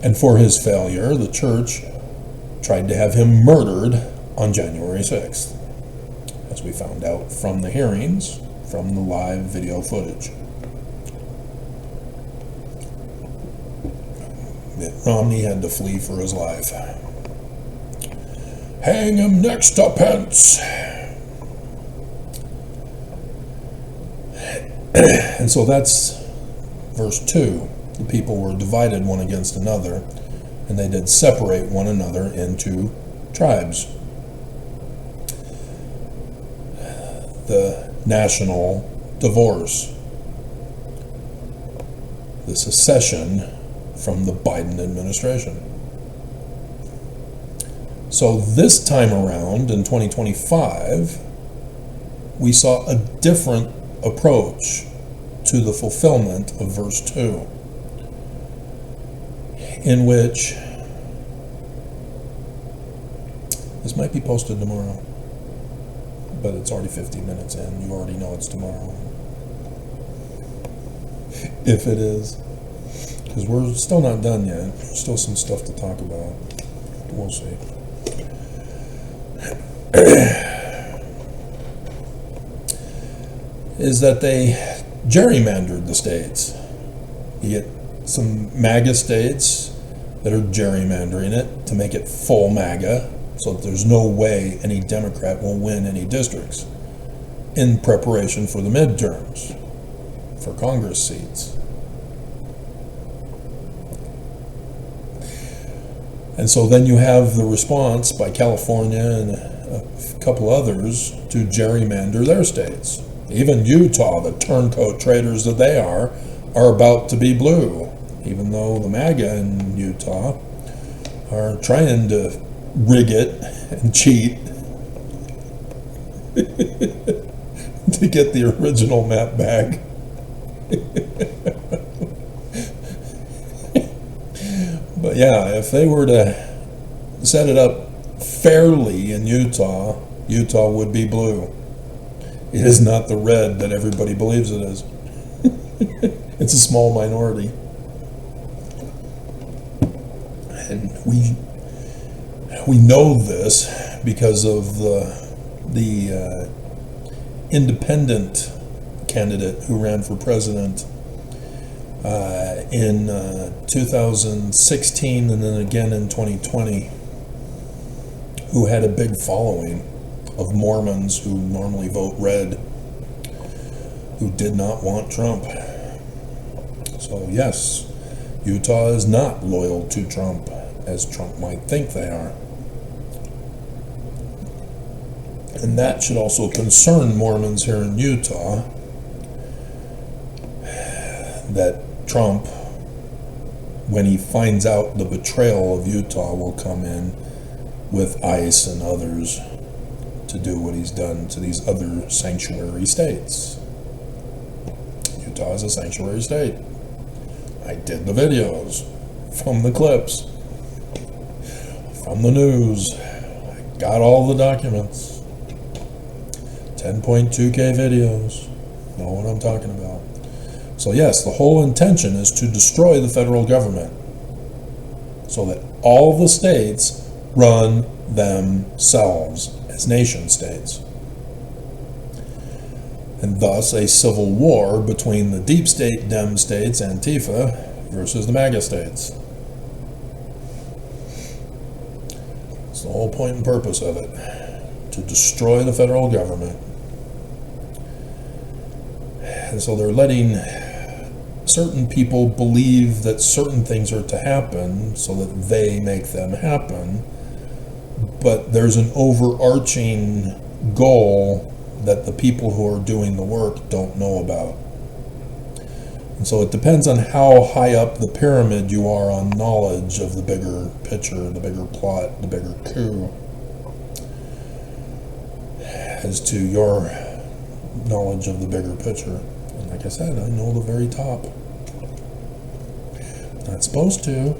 And for his failure, the church tried to have him murdered on January 6th. as we found out from the hearings, from the live video footage. Mitt Romney had to flee for his life. Hang him next to Pence. And so that's verse 2. The people were divided one against another, and they did separate one another into tribes. The national divorce, the secession from the Biden administration. So this time around in 2025, we saw a different approach to the fulfillment of verse 2, in which this might be posted tomorrow, but it's already 50 minutes in. You already know it's tomorrow. If it is. Because we're still not done yet. There's still some stuff to talk about. We'll see. Is that they gerrymandered the states. You get some MAGA states that are gerrymandering it to make it full MAGA, so that there's no way any Democrat will win any districts in preparation for the midterms for Congress seats. And so then you have the response by California and a couple others to gerrymander their states. Even Utah, the turncoat traitors that they are about to be blue, even though the MAGA in Utah are trying to rig it and cheat to get the original map back. But yeah, if they were to set it up fairly in Utah, Utah would be blue. It is not the red that everybody believes it is. It's a small minority. And we know this because of the independent candidate who ran for president in 2016 and then again in 2020, who had a big following of Mormons who normally vote red, who did not want Trump. So yes, Utah is not loyal to Trump as Trump might think they are. And that should also concern Mormons here in Utah, that Trump, when he finds out the betrayal of Utah, will come in with ICE and others to do what he's done to these other sanctuary states. Utah is a sanctuary state. I did the videos from the clips, from the news. I got all the documents. 10.2K videos. Know what I'm talking about. So yes, the whole intention is to destroy the federal government so that all the states run themselves as nation states. And thus a civil war between the deep state Dem states, Antifa, versus the MAGA states. It's the whole point and purpose of it, to destroy the federal government. And so they're letting certain people believe that certain things are to happen so that they make them happen. But there's an overarching goal that the people who are doing the work don't know about. And so it depends on how high up the pyramid you are on knowledge of the bigger picture, the bigger plot, the bigger coup, as to your knowledge of the bigger picture. And like I said, I know the very top. Not supposed to.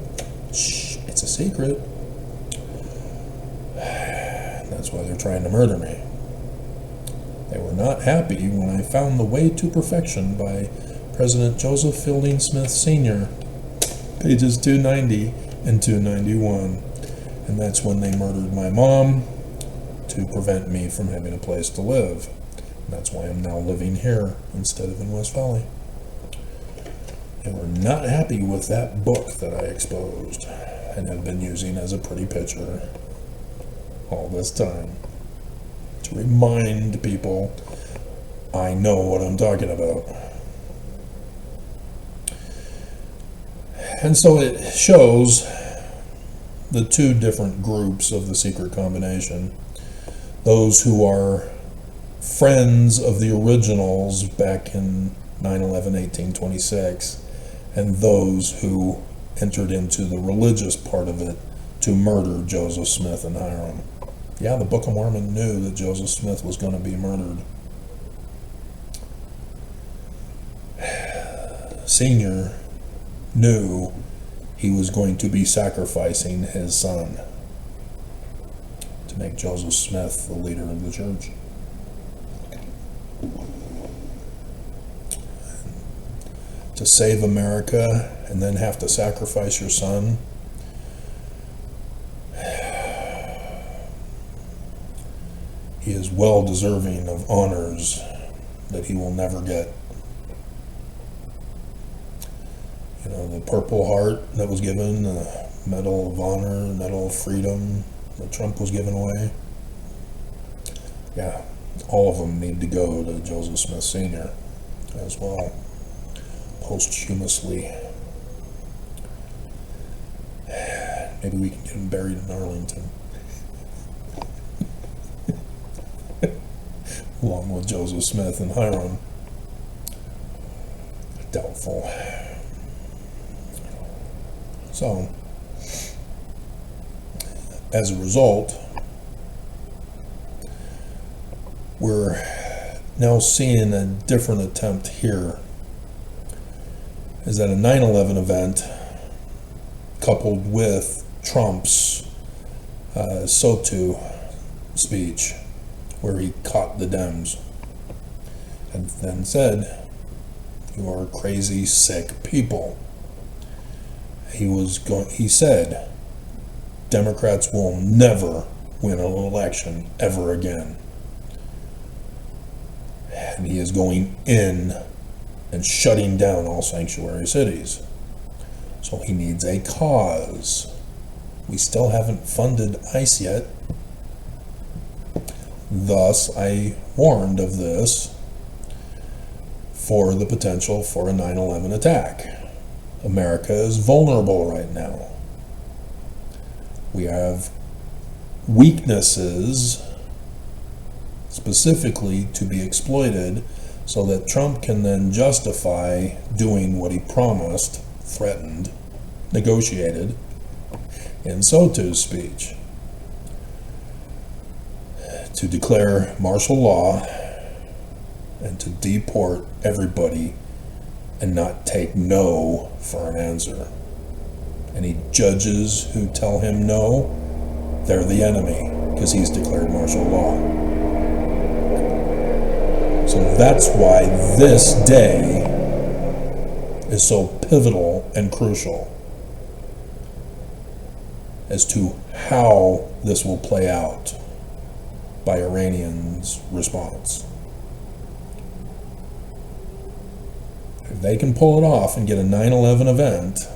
Shh, it's a secret. That's why they're trying to murder me. They were not happy when I found The Way to Perfection by President Joseph Fielding Smith Sr., pages 290 and 291. And that's when they murdered my mom, to prevent me from having a place to live. And that's why I'm now living here instead of in West Valley. They were not happy with that book that I exposed and have been using as a pretty picture all this time to remind people I know what I'm talking about. And so it shows the two different groups of the secret combination. Those who are friends of the originals back in 9/11/1826, and those who entered into the religious part of it to murder Joseph Smith and Hiram. Yeah, the Book of Mormon knew that Joseph Smith was going to be murdered. Senior knew he was going to be sacrificing his son to make Joseph Smith the leader of the church. To save America and then have to sacrifice your son. He is well deserving of honors that he will never get. You know, the Purple Heart that was given, the Medal of Honor, Medal of Freedom that Trump was giving away. Yeah, all of them need to go to Joseph Smith Sr. as well, posthumously. Maybe we can get him buried in Arlington. Along with Joseph Smith and Hiram. Doubtful. So, as a result, we're now seeing a different attempt here. Is that a 9/11 event coupled with Trump's SOTU speech, where he caught the Dems and then said, "You are crazy, sick people." He said, Democrats will never win an election ever again. And he is going in and shutting down all sanctuary cities. So he needs a cause. We still haven't funded ICE yet. Thus, I warned of this for the potential for a 9/11 attack. America is vulnerable right now. We have weaknesses specifically to be exploited so that Trump can then justify doing what he promised, threatened, negotiated in SOTU's speech. To declare martial law and to deport everybody and not take no for an answer. Any judges who tell him no, they're the enemy because he's declared martial law. So that's why this day is so pivotal and crucial as to how this will play out by Iranians' response. If they can pull it off and get a 9/11 event,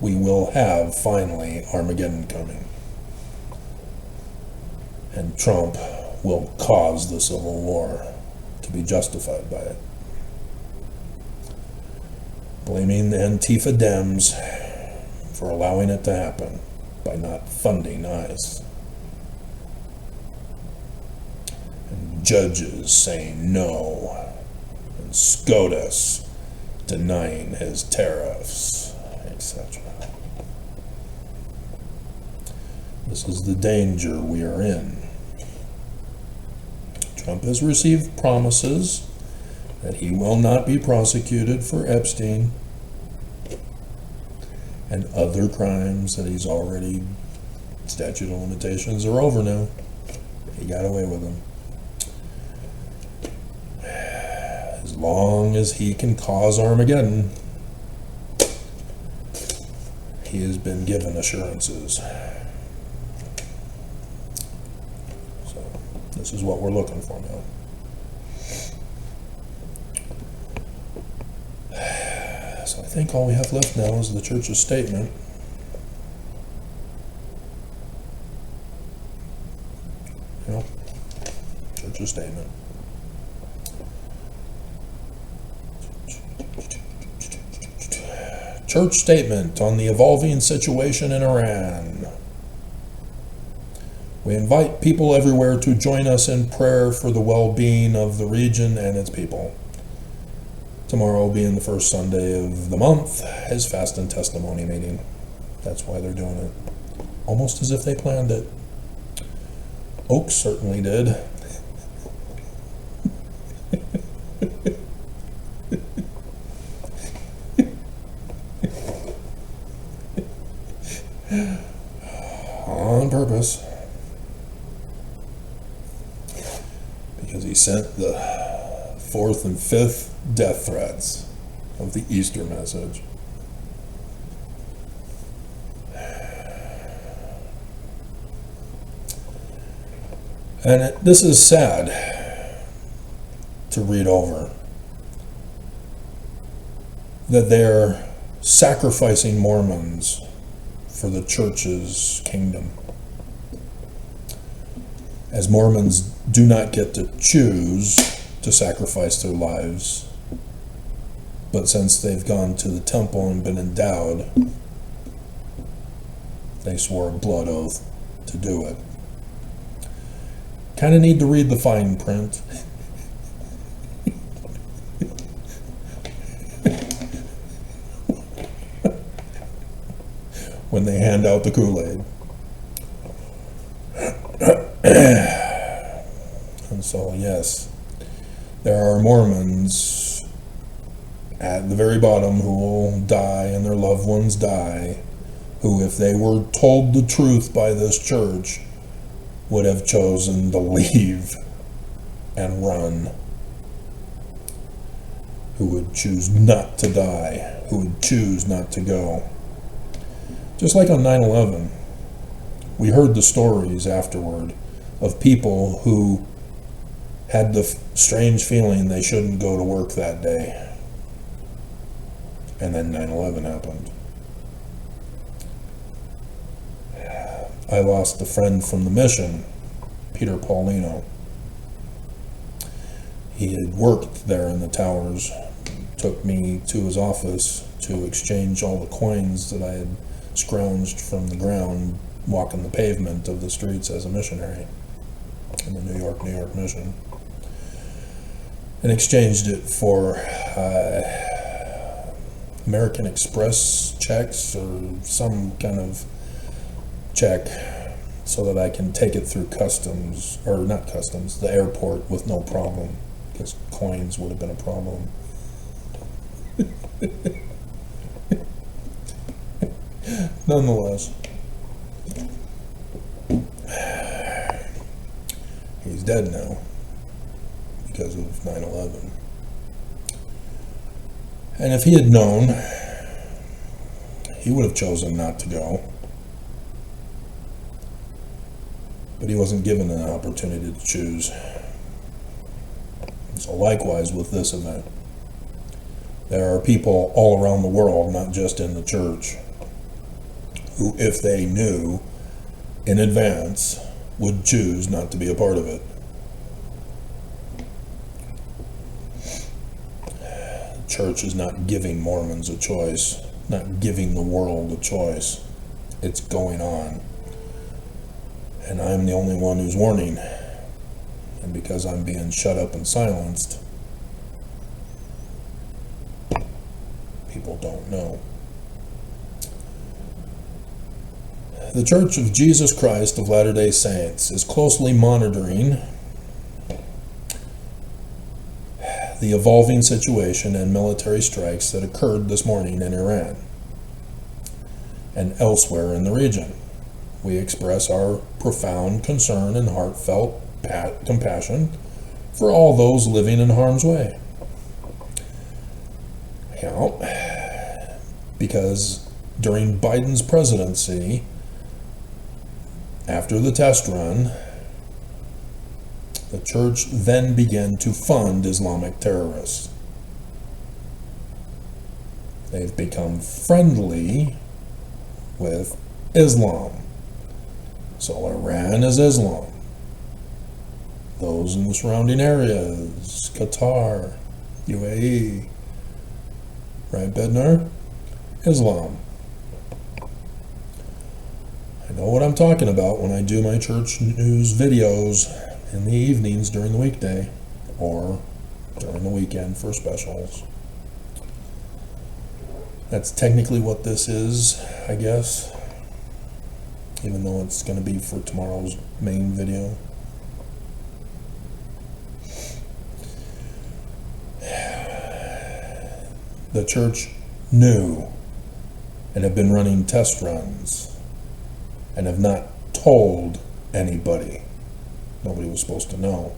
we will have finally Armageddon coming. And Trump will cause the Civil War to be justified by it. Blaming the Antifa Dems for allowing it to happen by not funding ICE. And judges saying no. And SCOTUS denying his tariffs, etc. This is the danger we are in. Trump has received promises that he will not be prosecuted for Epstein and other crimes that he's already, statute of limitations are over now. He got away with them. As long as he can cause Armageddon, he has been given assurances. This is what we're looking for now. So I think all we have left now is the church's statement. Church's statement. Church statement on the evolving situation in Iran. We invite people everywhere to join us in prayer for the well-being of the region and its people. Tomorrow, being the first Sunday of the month, is Fast and Testimony meeting. That's why they're doing it. Almost as if they planned it. Oaks certainly did. On purpose. Because he sent the 4th and 5th death threats of the Easter message. And this is sad to read over, that they're sacrificing Mormons for the church's kingdom. As Mormons do not get to choose to sacrifice their lives, but since they've gone to the temple and been endowed, they swore a blood oath to do it. Kind of need to read the fine print. When they hand out the Kool-Aid. And so, yes, there are Mormons at the very bottom who will die and their loved ones die, who, if they were told the truth by this church, would have chosen to leave and run, who would choose not to die, who would choose not to go. Just like on 9/11, we heard the stories afterward of people who had the strange feeling they shouldn't go to work that day. And then 9/11 happened. I lost a friend from the mission, Peter Paulino. He had worked there in the towers, took me to his office to exchange all the coins that I had scrounged from the ground walking the pavement of the streets as a missionary in the New York mission, and exchanged it for American Express checks or some kind of check so that I can take it through customs, or not customs, the airport with no problem, because coins would have been a problem. Nonetheless, he's dead now because of 9/11. And if he had known, he would have chosen not to go. But he wasn't given an opportunity to choose. So likewise with this event, there are people all around the world, not just in the church, who, if they knew in advance, would choose not to be a part of it. The church is not giving Mormons a choice, not giving the world a choice. It's going on. And I'm the only one who's warning. And because I'm being shut up and silenced, people don't know. The Church of Jesus Christ of Latter-day Saints is closely monitoring the evolving situation and military strikes that occurred this morning in Iran and elsewhere in the region. We express our profound concern and heartfelt compassion for all those living in harm's way. You know, because during Biden's presidency, after the test run, The church then began to fund Islamic terrorists. They've become friendly with Islam. So Iran is Islam. Those in the surrounding areas, Qatar, UAE, right, Bednar? Islam. I know what I'm talking about when I do my church news videos in the evenings during the weekday or during the weekend for specials. That's technically what this is, I guess, even though it's going to be for tomorrow's main video. The church knew and have been running test runs and have not told anybody. Nobody was supposed to know.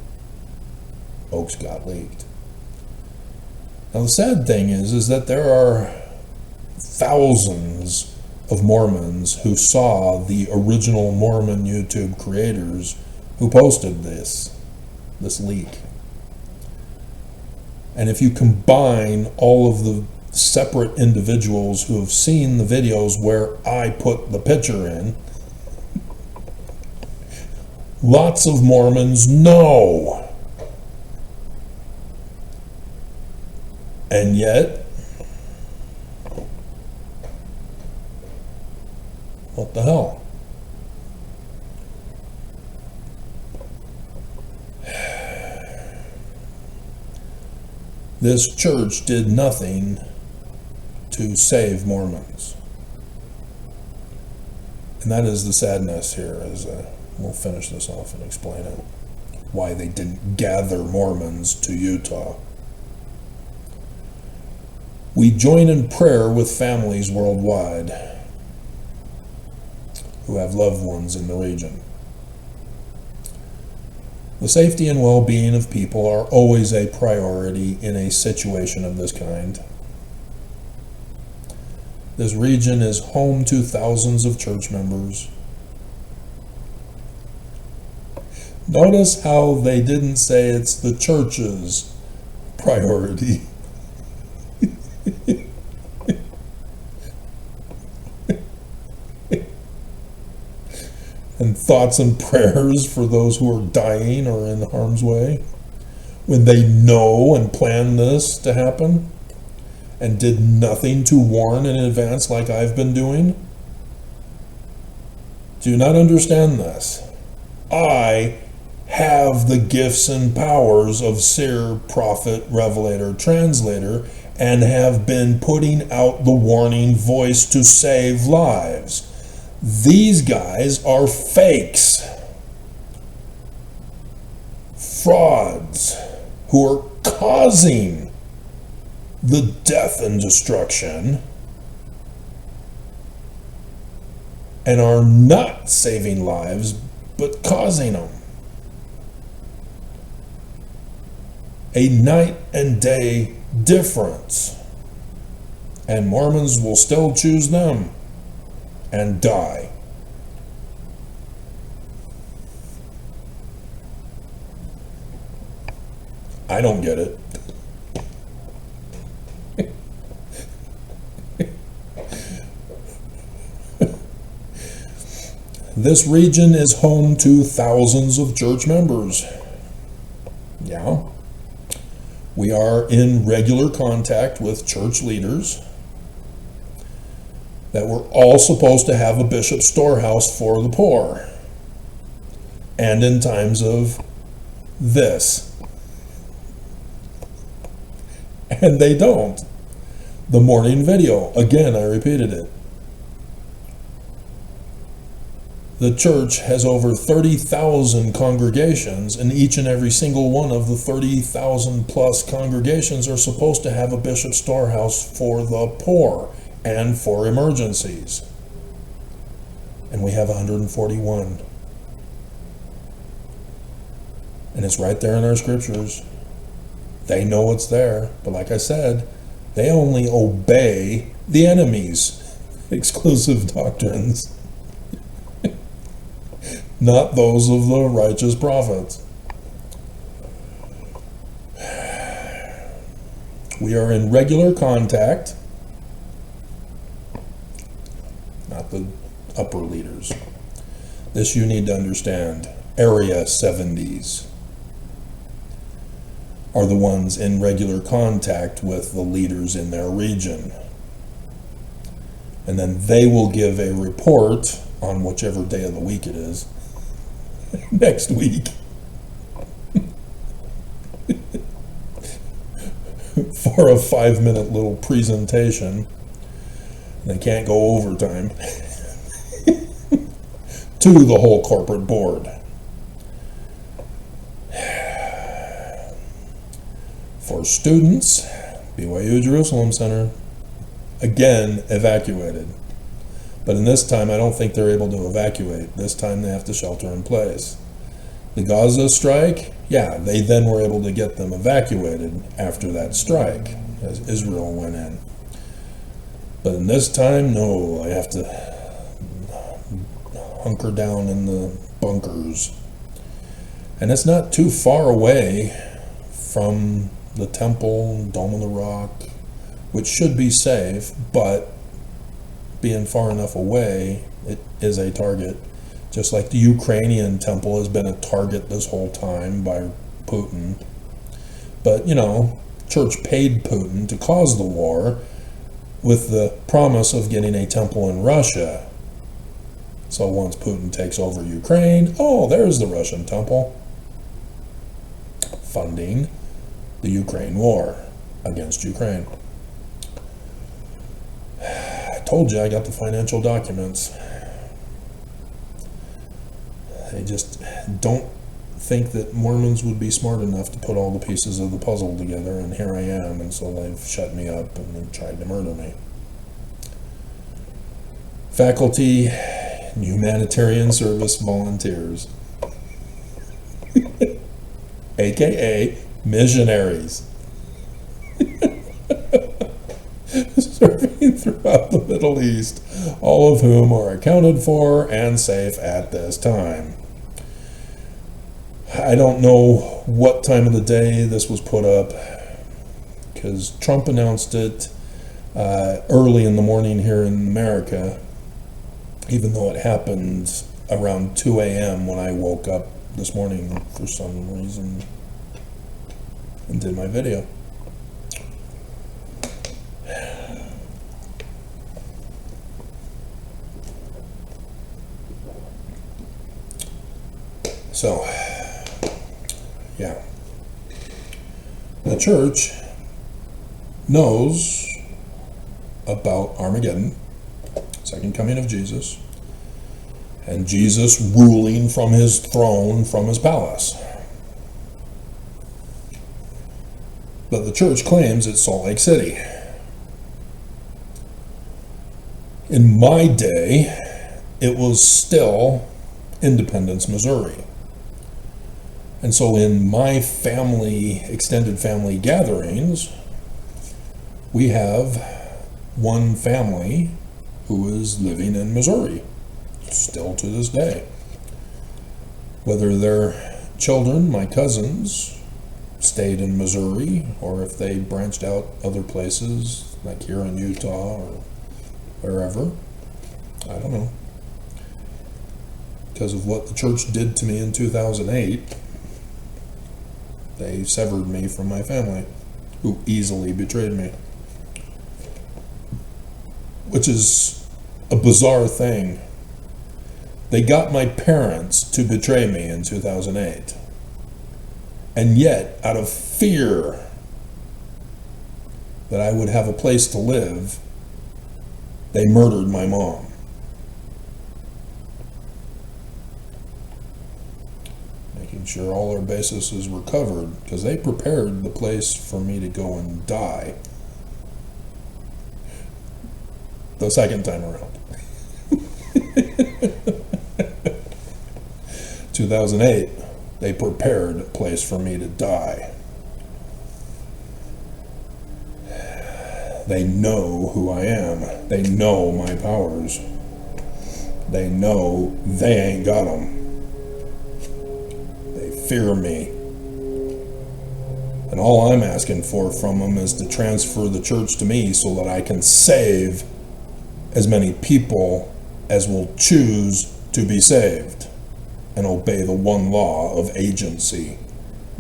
Oaks got leaked. Now the sad thing is that there are thousands of Mormons who saw the original Mormon YouTube creators who posted this leak. And if you combine all of the separate individuals who have seen the videos where I put the picture in, lots of Mormons know. And yet, what the hell? This church did nothing to save Mormons. And that is the sadness here, as we'll finish this off and explain it. Why they didn't gather Mormons to Utah. We join in prayer with families worldwide who have loved ones in the region. The safety and well-being of people are always a priority in a situation of this kind. This region is home to thousands of church members. Notice how they didn't say it's the church's priority. And thoughts and prayers for those who are dying or in harm's way, when they know and plan this to happen and did nothing to warn in advance like I've been doing. Do you not understand this? I have the gifts and powers of seer, prophet, revelator, translator, and have been putting out the warning voice to save lives. These guys are fakes, frauds, who are causing the death and destruction and are not saving lives, but causing them. A night and day difference. And Mormons will still choose them and die. I don't get it. This region is home to thousands of church members. Yeah. We are in regular contact with church leaders that we're all supposed to have a bishop's storehouse for the poor. And in times of this. And they don't. The morning video, again, I repeated it. The church has over 30,000 congregations, and each and every single one of the 30,000 plus congregations are supposed to have a bishop's storehouse for the poor and for emergencies. And we have 141. And it's right there in our scriptures. They know it's there, but like I said, they only obey the enemy's exclusive doctrines. Not those of the righteous prophets. We are in regular contact, not the upper leaders. This you need to understand. Area 70s are the ones in regular contact with the leaders in their region. And then they will give a report on whichever day of the week it is next week for a 5-minute little presentation. They can't go overtime to the whole corporate board. For students, BYU Jerusalem Center, again, evacuated. But in this time, I don't think they're able to evacuate. This time they have to shelter in place. The Gaza strike, yeah, they then were able to get them evacuated after that strike, as Israel went in. But in this time, no, I have to hunker down in the bunkers. And it's not too far away from the temple, Dome of the Rock, which should be safe, but being far enough away, it is a target. Just like the Ukrainian temple has been a target this whole time by Putin. But, you know, church paid Putin to cause the war with the promise of getting a temple in Russia. So once Putin takes over Ukraine, oh, there's the Russian temple, funding the Ukraine war against Ukraine. I told you I got the financial documents. I just don't think that Mormons would be smart enough to put all the pieces of the puzzle together, and here I am, and so they've shut me up and they've tried to murder me. Faculty and Humanitarian Service Volunteers, aka missionaries, serving throughout the Middle East, all of whom are accounted for and safe at this time. I don't know what time of the day this was put up, because Trump announced it early in the morning here in America, even though it happened around 2 a.m. when I woke up this morning for some reason and did my video. So, yeah. The church knows about Armageddon, second coming of Jesus, and Jesus ruling from his throne, from his palace. But the church claims it's Salt Lake City. In my day, it was still Independence, Missouri. And so in my family, extended family gatherings, we have one family who is living in Missouri, still to this day. Whether their children, my cousins, stayed in Missouri, or if they branched out other places, like here in Utah or wherever, I don't know. Because of what the church did to me in 2008, they severed me from my family, who easily betrayed me. Which is a bizarre thing. They got my parents to betray me in 2008. And yet, out of fear that I would have a place to live, they murdered my mom. Making sure all their bases were covered, because they prepared the place for me to go and die the second time around. 2008, they prepared a place for me to die. They know who I am. They know my powers. They know they ain't got them. They fear me. And all I'm asking for from them is to transfer the church to me so that I can save as many people as will choose to be saved and obey the one law of agency,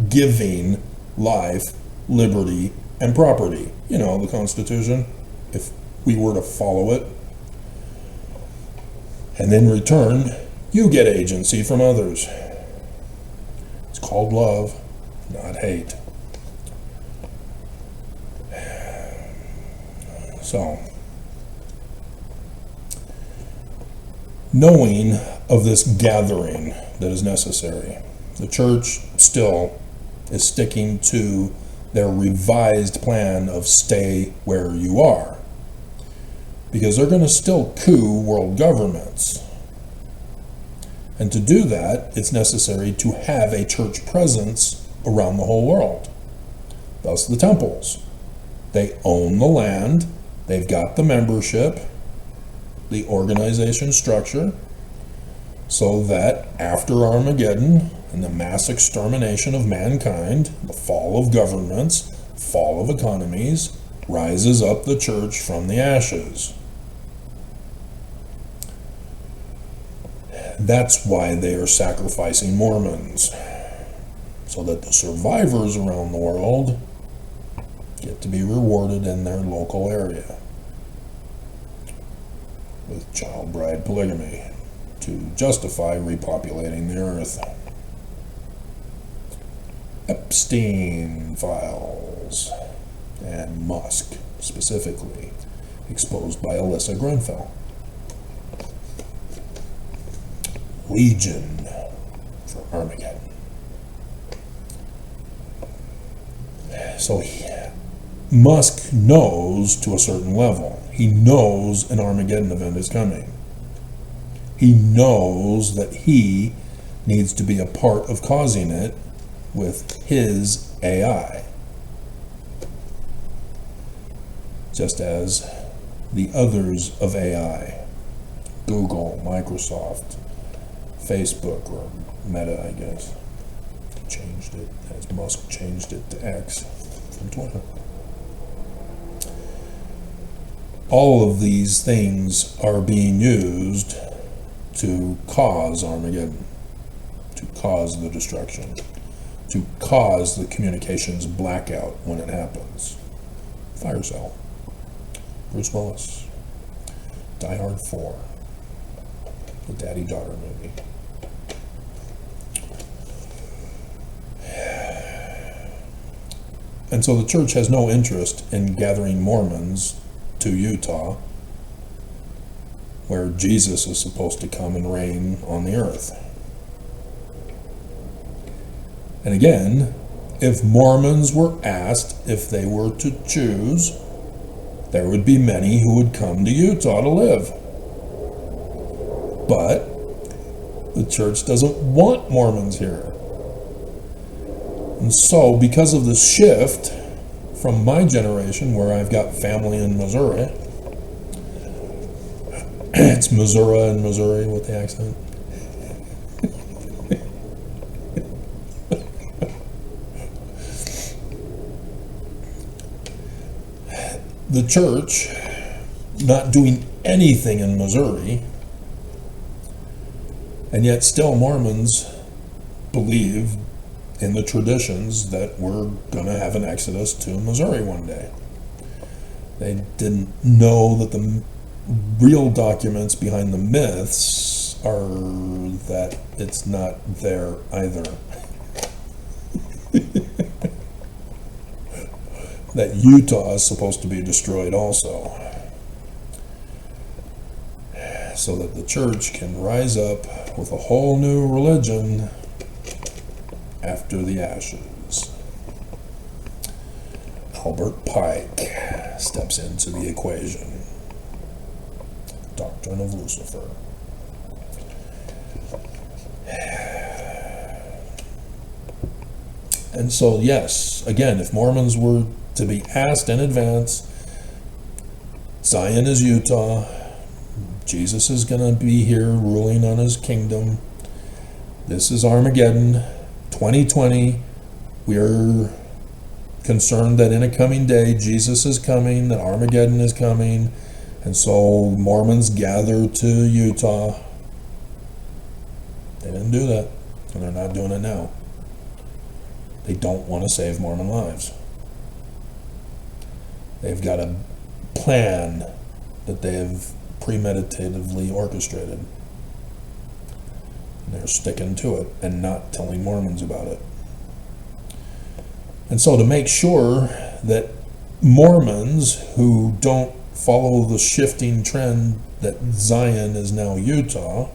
giving life, liberty, and property. You know, the Constitution, if we were to follow it. And in return, you get agency from others. It's called love, not hate. So, knowing of this gathering that is necessary, the church still is sticking to their revised plan of stay where you are, because they're going to still coup world governments. And to do that, it's necessary to have a church presence around the whole world. Thus the temples. They own the land, they've got the membership, the organization structure, so that after Armageddon and the mass extermination of mankind, the fall of governments, fall of economies, rises up the church from the ashes. That's why they are sacrificing Mormons, so that the survivors around the world get to be rewarded in their local area with child bride polygamy to justify repopulating the earth. Epstein files and Musk specifically exposed by Alyssa Grenfell. Legion for Armageddon. So Musk knows to a certain level. He knows an Armageddon event is coming. He knows that he needs to be a part of causing it with his AI. Just as the others of AI, Google, Microsoft, Facebook, or Meta, I guess, changed it, as Musk changed it to X from Twitter. All of these things are being used to cause Armageddon, to cause the destruction, to cause the communications blackout when it happens. Fire Cell, Bruce Willis, Die Hard 4, the daddy-daughter movie. And so the church has no interest in gathering Mormons to Utah, where Jesus is supposed to come and reign on the earth. And again, if Mormons were asked if they were to choose, there would be many who would come to Utah to live. But the church doesn't want Mormons here. And so, because of the shift from my generation, where I've got family in Missouri, it's Missouri and Missouri with the accent. The church not doing anything in Missouri, and yet still Mormons believe in the traditions that we're going to have an exodus to Missouri one day. They didn't know that the real documents behind the myths are that it's not there either. That Utah is supposed to be destroyed also, so that the church can rise up with a whole new religion after the ashes. Albert Pike steps into the equation. Doctrine of Lucifer. And so, yes, again, if Mormons were to be asked in advance, Zion is Utah, Jesus is going to be here ruling on his kingdom, this is Armageddon, 2020, we're concerned that in a coming day Jesus is coming, that Armageddon is coming, and so Mormons gather to Utah. They didn't do that, and they're not doing it now. They don't want to save Mormon lives. They've got a plan that they have premeditatively orchestrated. And they're sticking to it and not telling Mormons about it. And so to make sure that Mormons who don't follow the shifting trend that Zion is now Utah,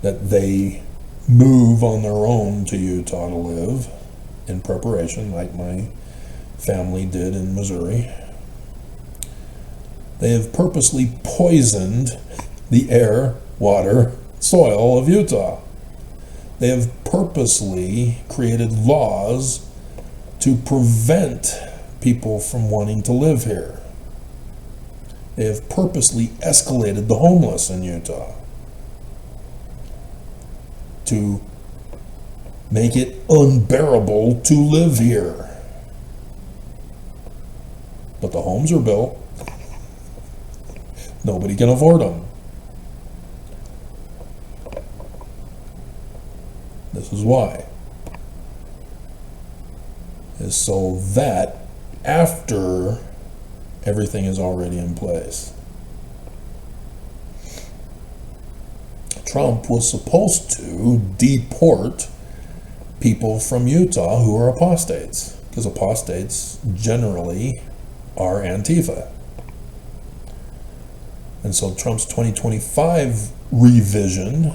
that they move on their own to Utah to live in preparation, like my family did in Missouri. They have purposely poisoned the air, water, soil of Utah. They have purposely created laws to prevent people from wanting to live here. They have purposely escalated the homeless in Utah to make it unbearable to live here. But the homes are built. Nobody can afford them. This is why. Is so that after everything is already in place. Trump was supposed to deport people from Utah who are apostates, because apostates generally are Antifa. And so Trump's 2025 revision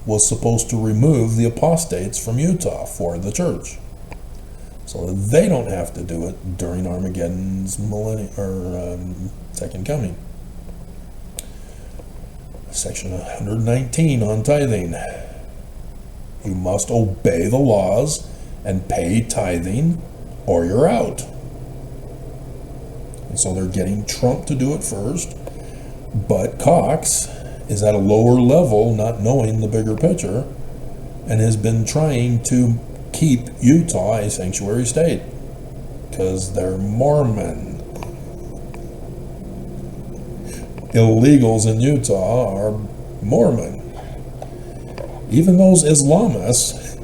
was supposed to remove the apostates from Utah for the church, so that they don't have to do it during Armageddon's second coming. Section 119 on tithing. You must obey the laws and pay tithing, or you're out. And so they're getting Trump to do it first, but Cox is at a lower level, not knowing the bigger picture, and has been trying to keep Utah a sanctuary state because they're Mormon. Illegals in Utah are Mormon. Even those Islamists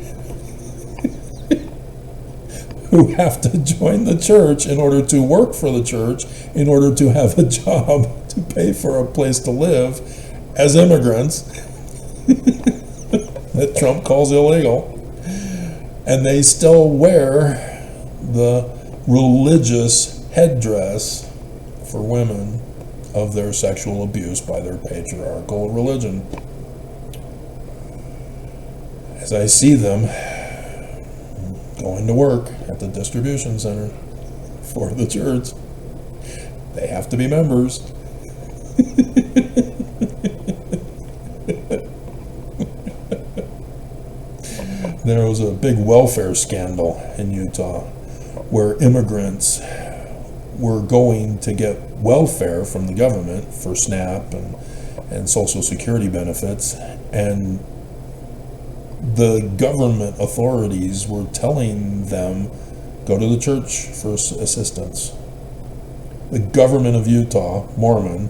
who have to join the church in order to work for the church, in order to have a job, to pay for a place to live as immigrants that Trump calls illegal. And they still wear the religious headdress for women of their sexual abuse by their patriarchal religion. As I see them going to work at the distribution center for the church, they have to be members. There was a big welfare scandal in Utah where immigrants were going to get welfare from the government for SNAP and Social Security benefits, and the government authorities were telling them, go to the church for assistance. The government of Utah, Mormon,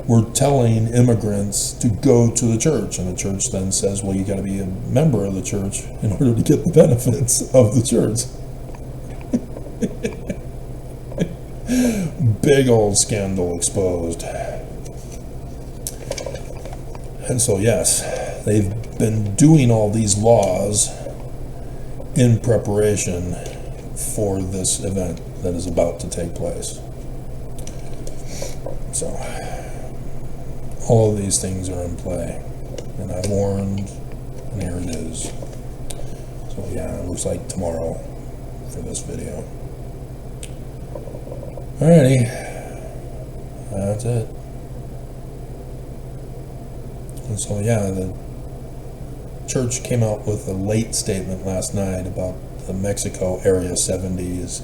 were telling immigrants to go to the church, and the church then says, well, you got to be a member of the church in order to get the benefits of the church. Big old scandal exposed. And so yes, they've been doing all these laws in preparation for this event that is about to take place. So all of these things are in play, and I've warned, and here it is. So yeah, it looks like tomorrow for this video. Alrighty, that's it. And so yeah, the church came out with a late statement last night about the Mexico Area 70s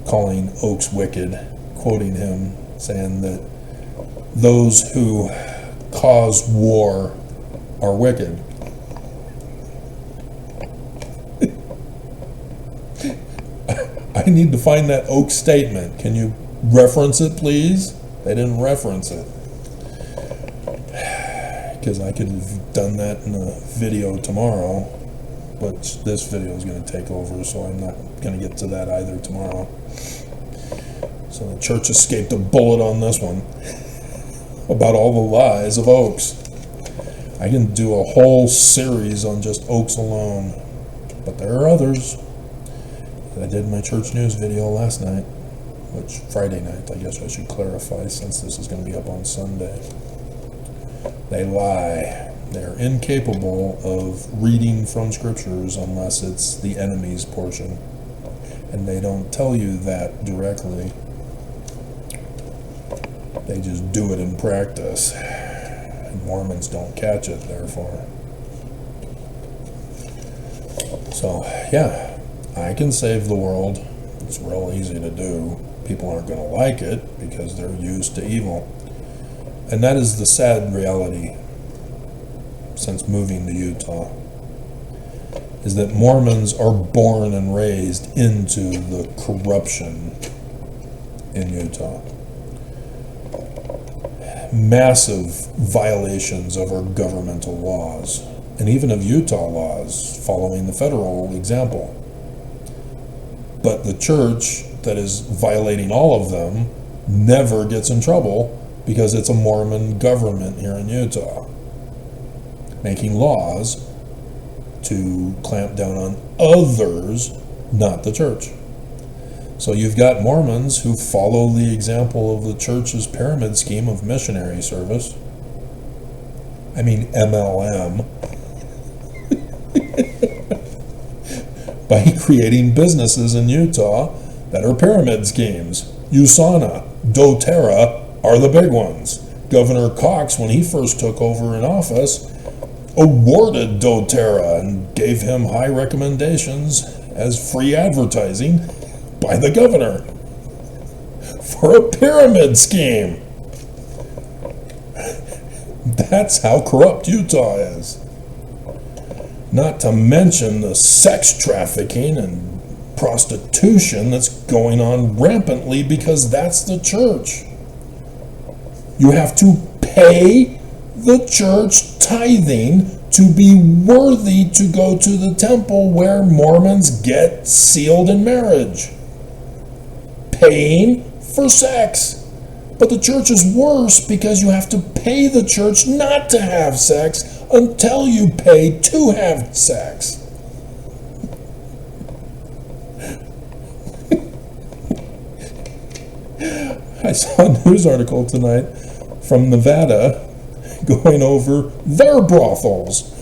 calling Oaks wicked, quoting him, saying that those who cause war are wicked. I need to find that Oak statement. Can you reference it, please? They didn't reference it. Because I could have done that in a video tomorrow, but this video is going to take over, so I'm not going to get to that either tomorrow. So the church escaped a bullet on this one about all the lies of Oaks. I can do a whole series on just Oaks alone, but there are others. I did my church news video last night, which Friday night, I guess I should clarify since this is going to be up on Sunday. They lie. They're incapable of reading from scriptures unless it's the enemy's portion. And they don't tell you that directly. They just do it in practice. And Mormons don't catch it, therefore. So, yeah, I can save the world. It's real easy to do. People aren't going to like it because they're used to evil. And that is the sad reality since moving to Utah, is that Mormons are born and raised into the corruption in Utah. Massive violations of our governmental laws, and even of Utah laws, following the federal example. But the church that is violating all of them never gets in trouble because it's a Mormon government here in Utah, making laws to clamp down on others, not the church. So you've got Mormons who follow the example of the church's pyramid scheme of missionary service. I mean MLM. By creating businesses in Utah that are pyramid schemes. USANA, doTERRA are the big ones. Governor Cox, when he first took over in office, awarded doTERRA and gave him high recommendations as free advertising by the governor for a pyramid scheme. That's how corrupt Utah is. Not to mention the sex trafficking and prostitution that's going on rampantly because that's the church. You have to pay the church tithing to be worthy to go to the temple where Mormons get sealed in marriage. Paying for sex. But the church is worse because you have to pay the church not to have sex until you pay to have sex. I saw a news article tonight from Nevada going over their brothels.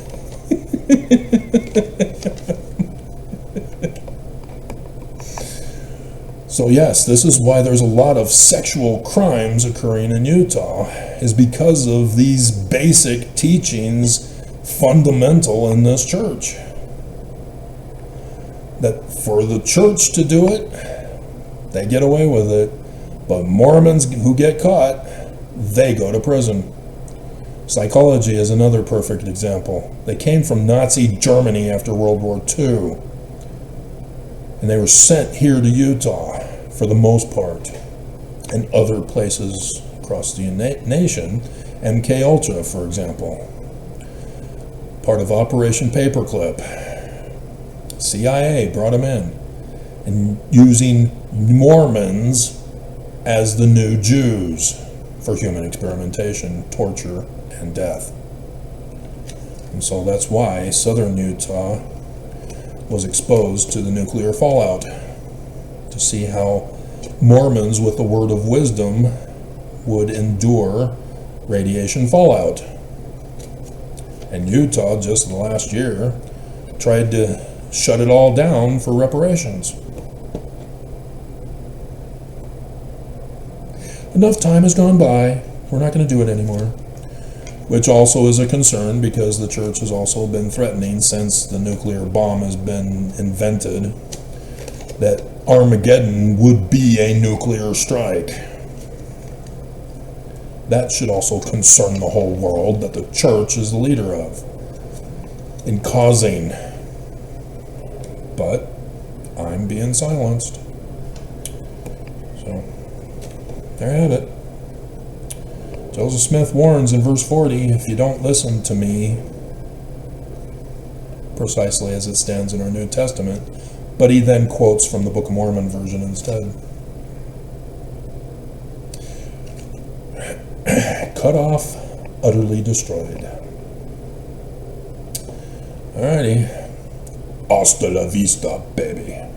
So yes, this is why there's a lot of sexual crimes occurring in Utah, is because of these basic teachings fundamental in this church. That for the church to do it, they get away with it, but Mormons who get caught, they go to prison. Psychology is another perfect example. They came from Nazi Germany after World War II, and they were sent here to Utah for the most part, and other places across the nation. MK Ultra, for example, part of Operation Paperclip. CIA brought them in, and using Mormons as the new Jews for human experimentation, torture, and death. And so that's why southern Utah was exposed to the nuclear fallout, to see how Mormons with the word of wisdom would endure radiation fallout. And Utah, just in the last year, tried to shut it all down for reparations. Enough time has gone by. We're not going to do it anymore. Which also is a concern because the church has also been threatening since the nuclear bomb has been invented that Armageddon would be a nuclear strike. That should also concern the whole world that the church is the leader of in causing. But I'm being silenced. So, there you have it. Joseph Smith warns in verse 40, if you don't listen to me, precisely as it stands in our New Testament, but he then quotes from the Book of Mormon version instead. Cut off, utterly destroyed. Alrighty. Hasta la vista, baby.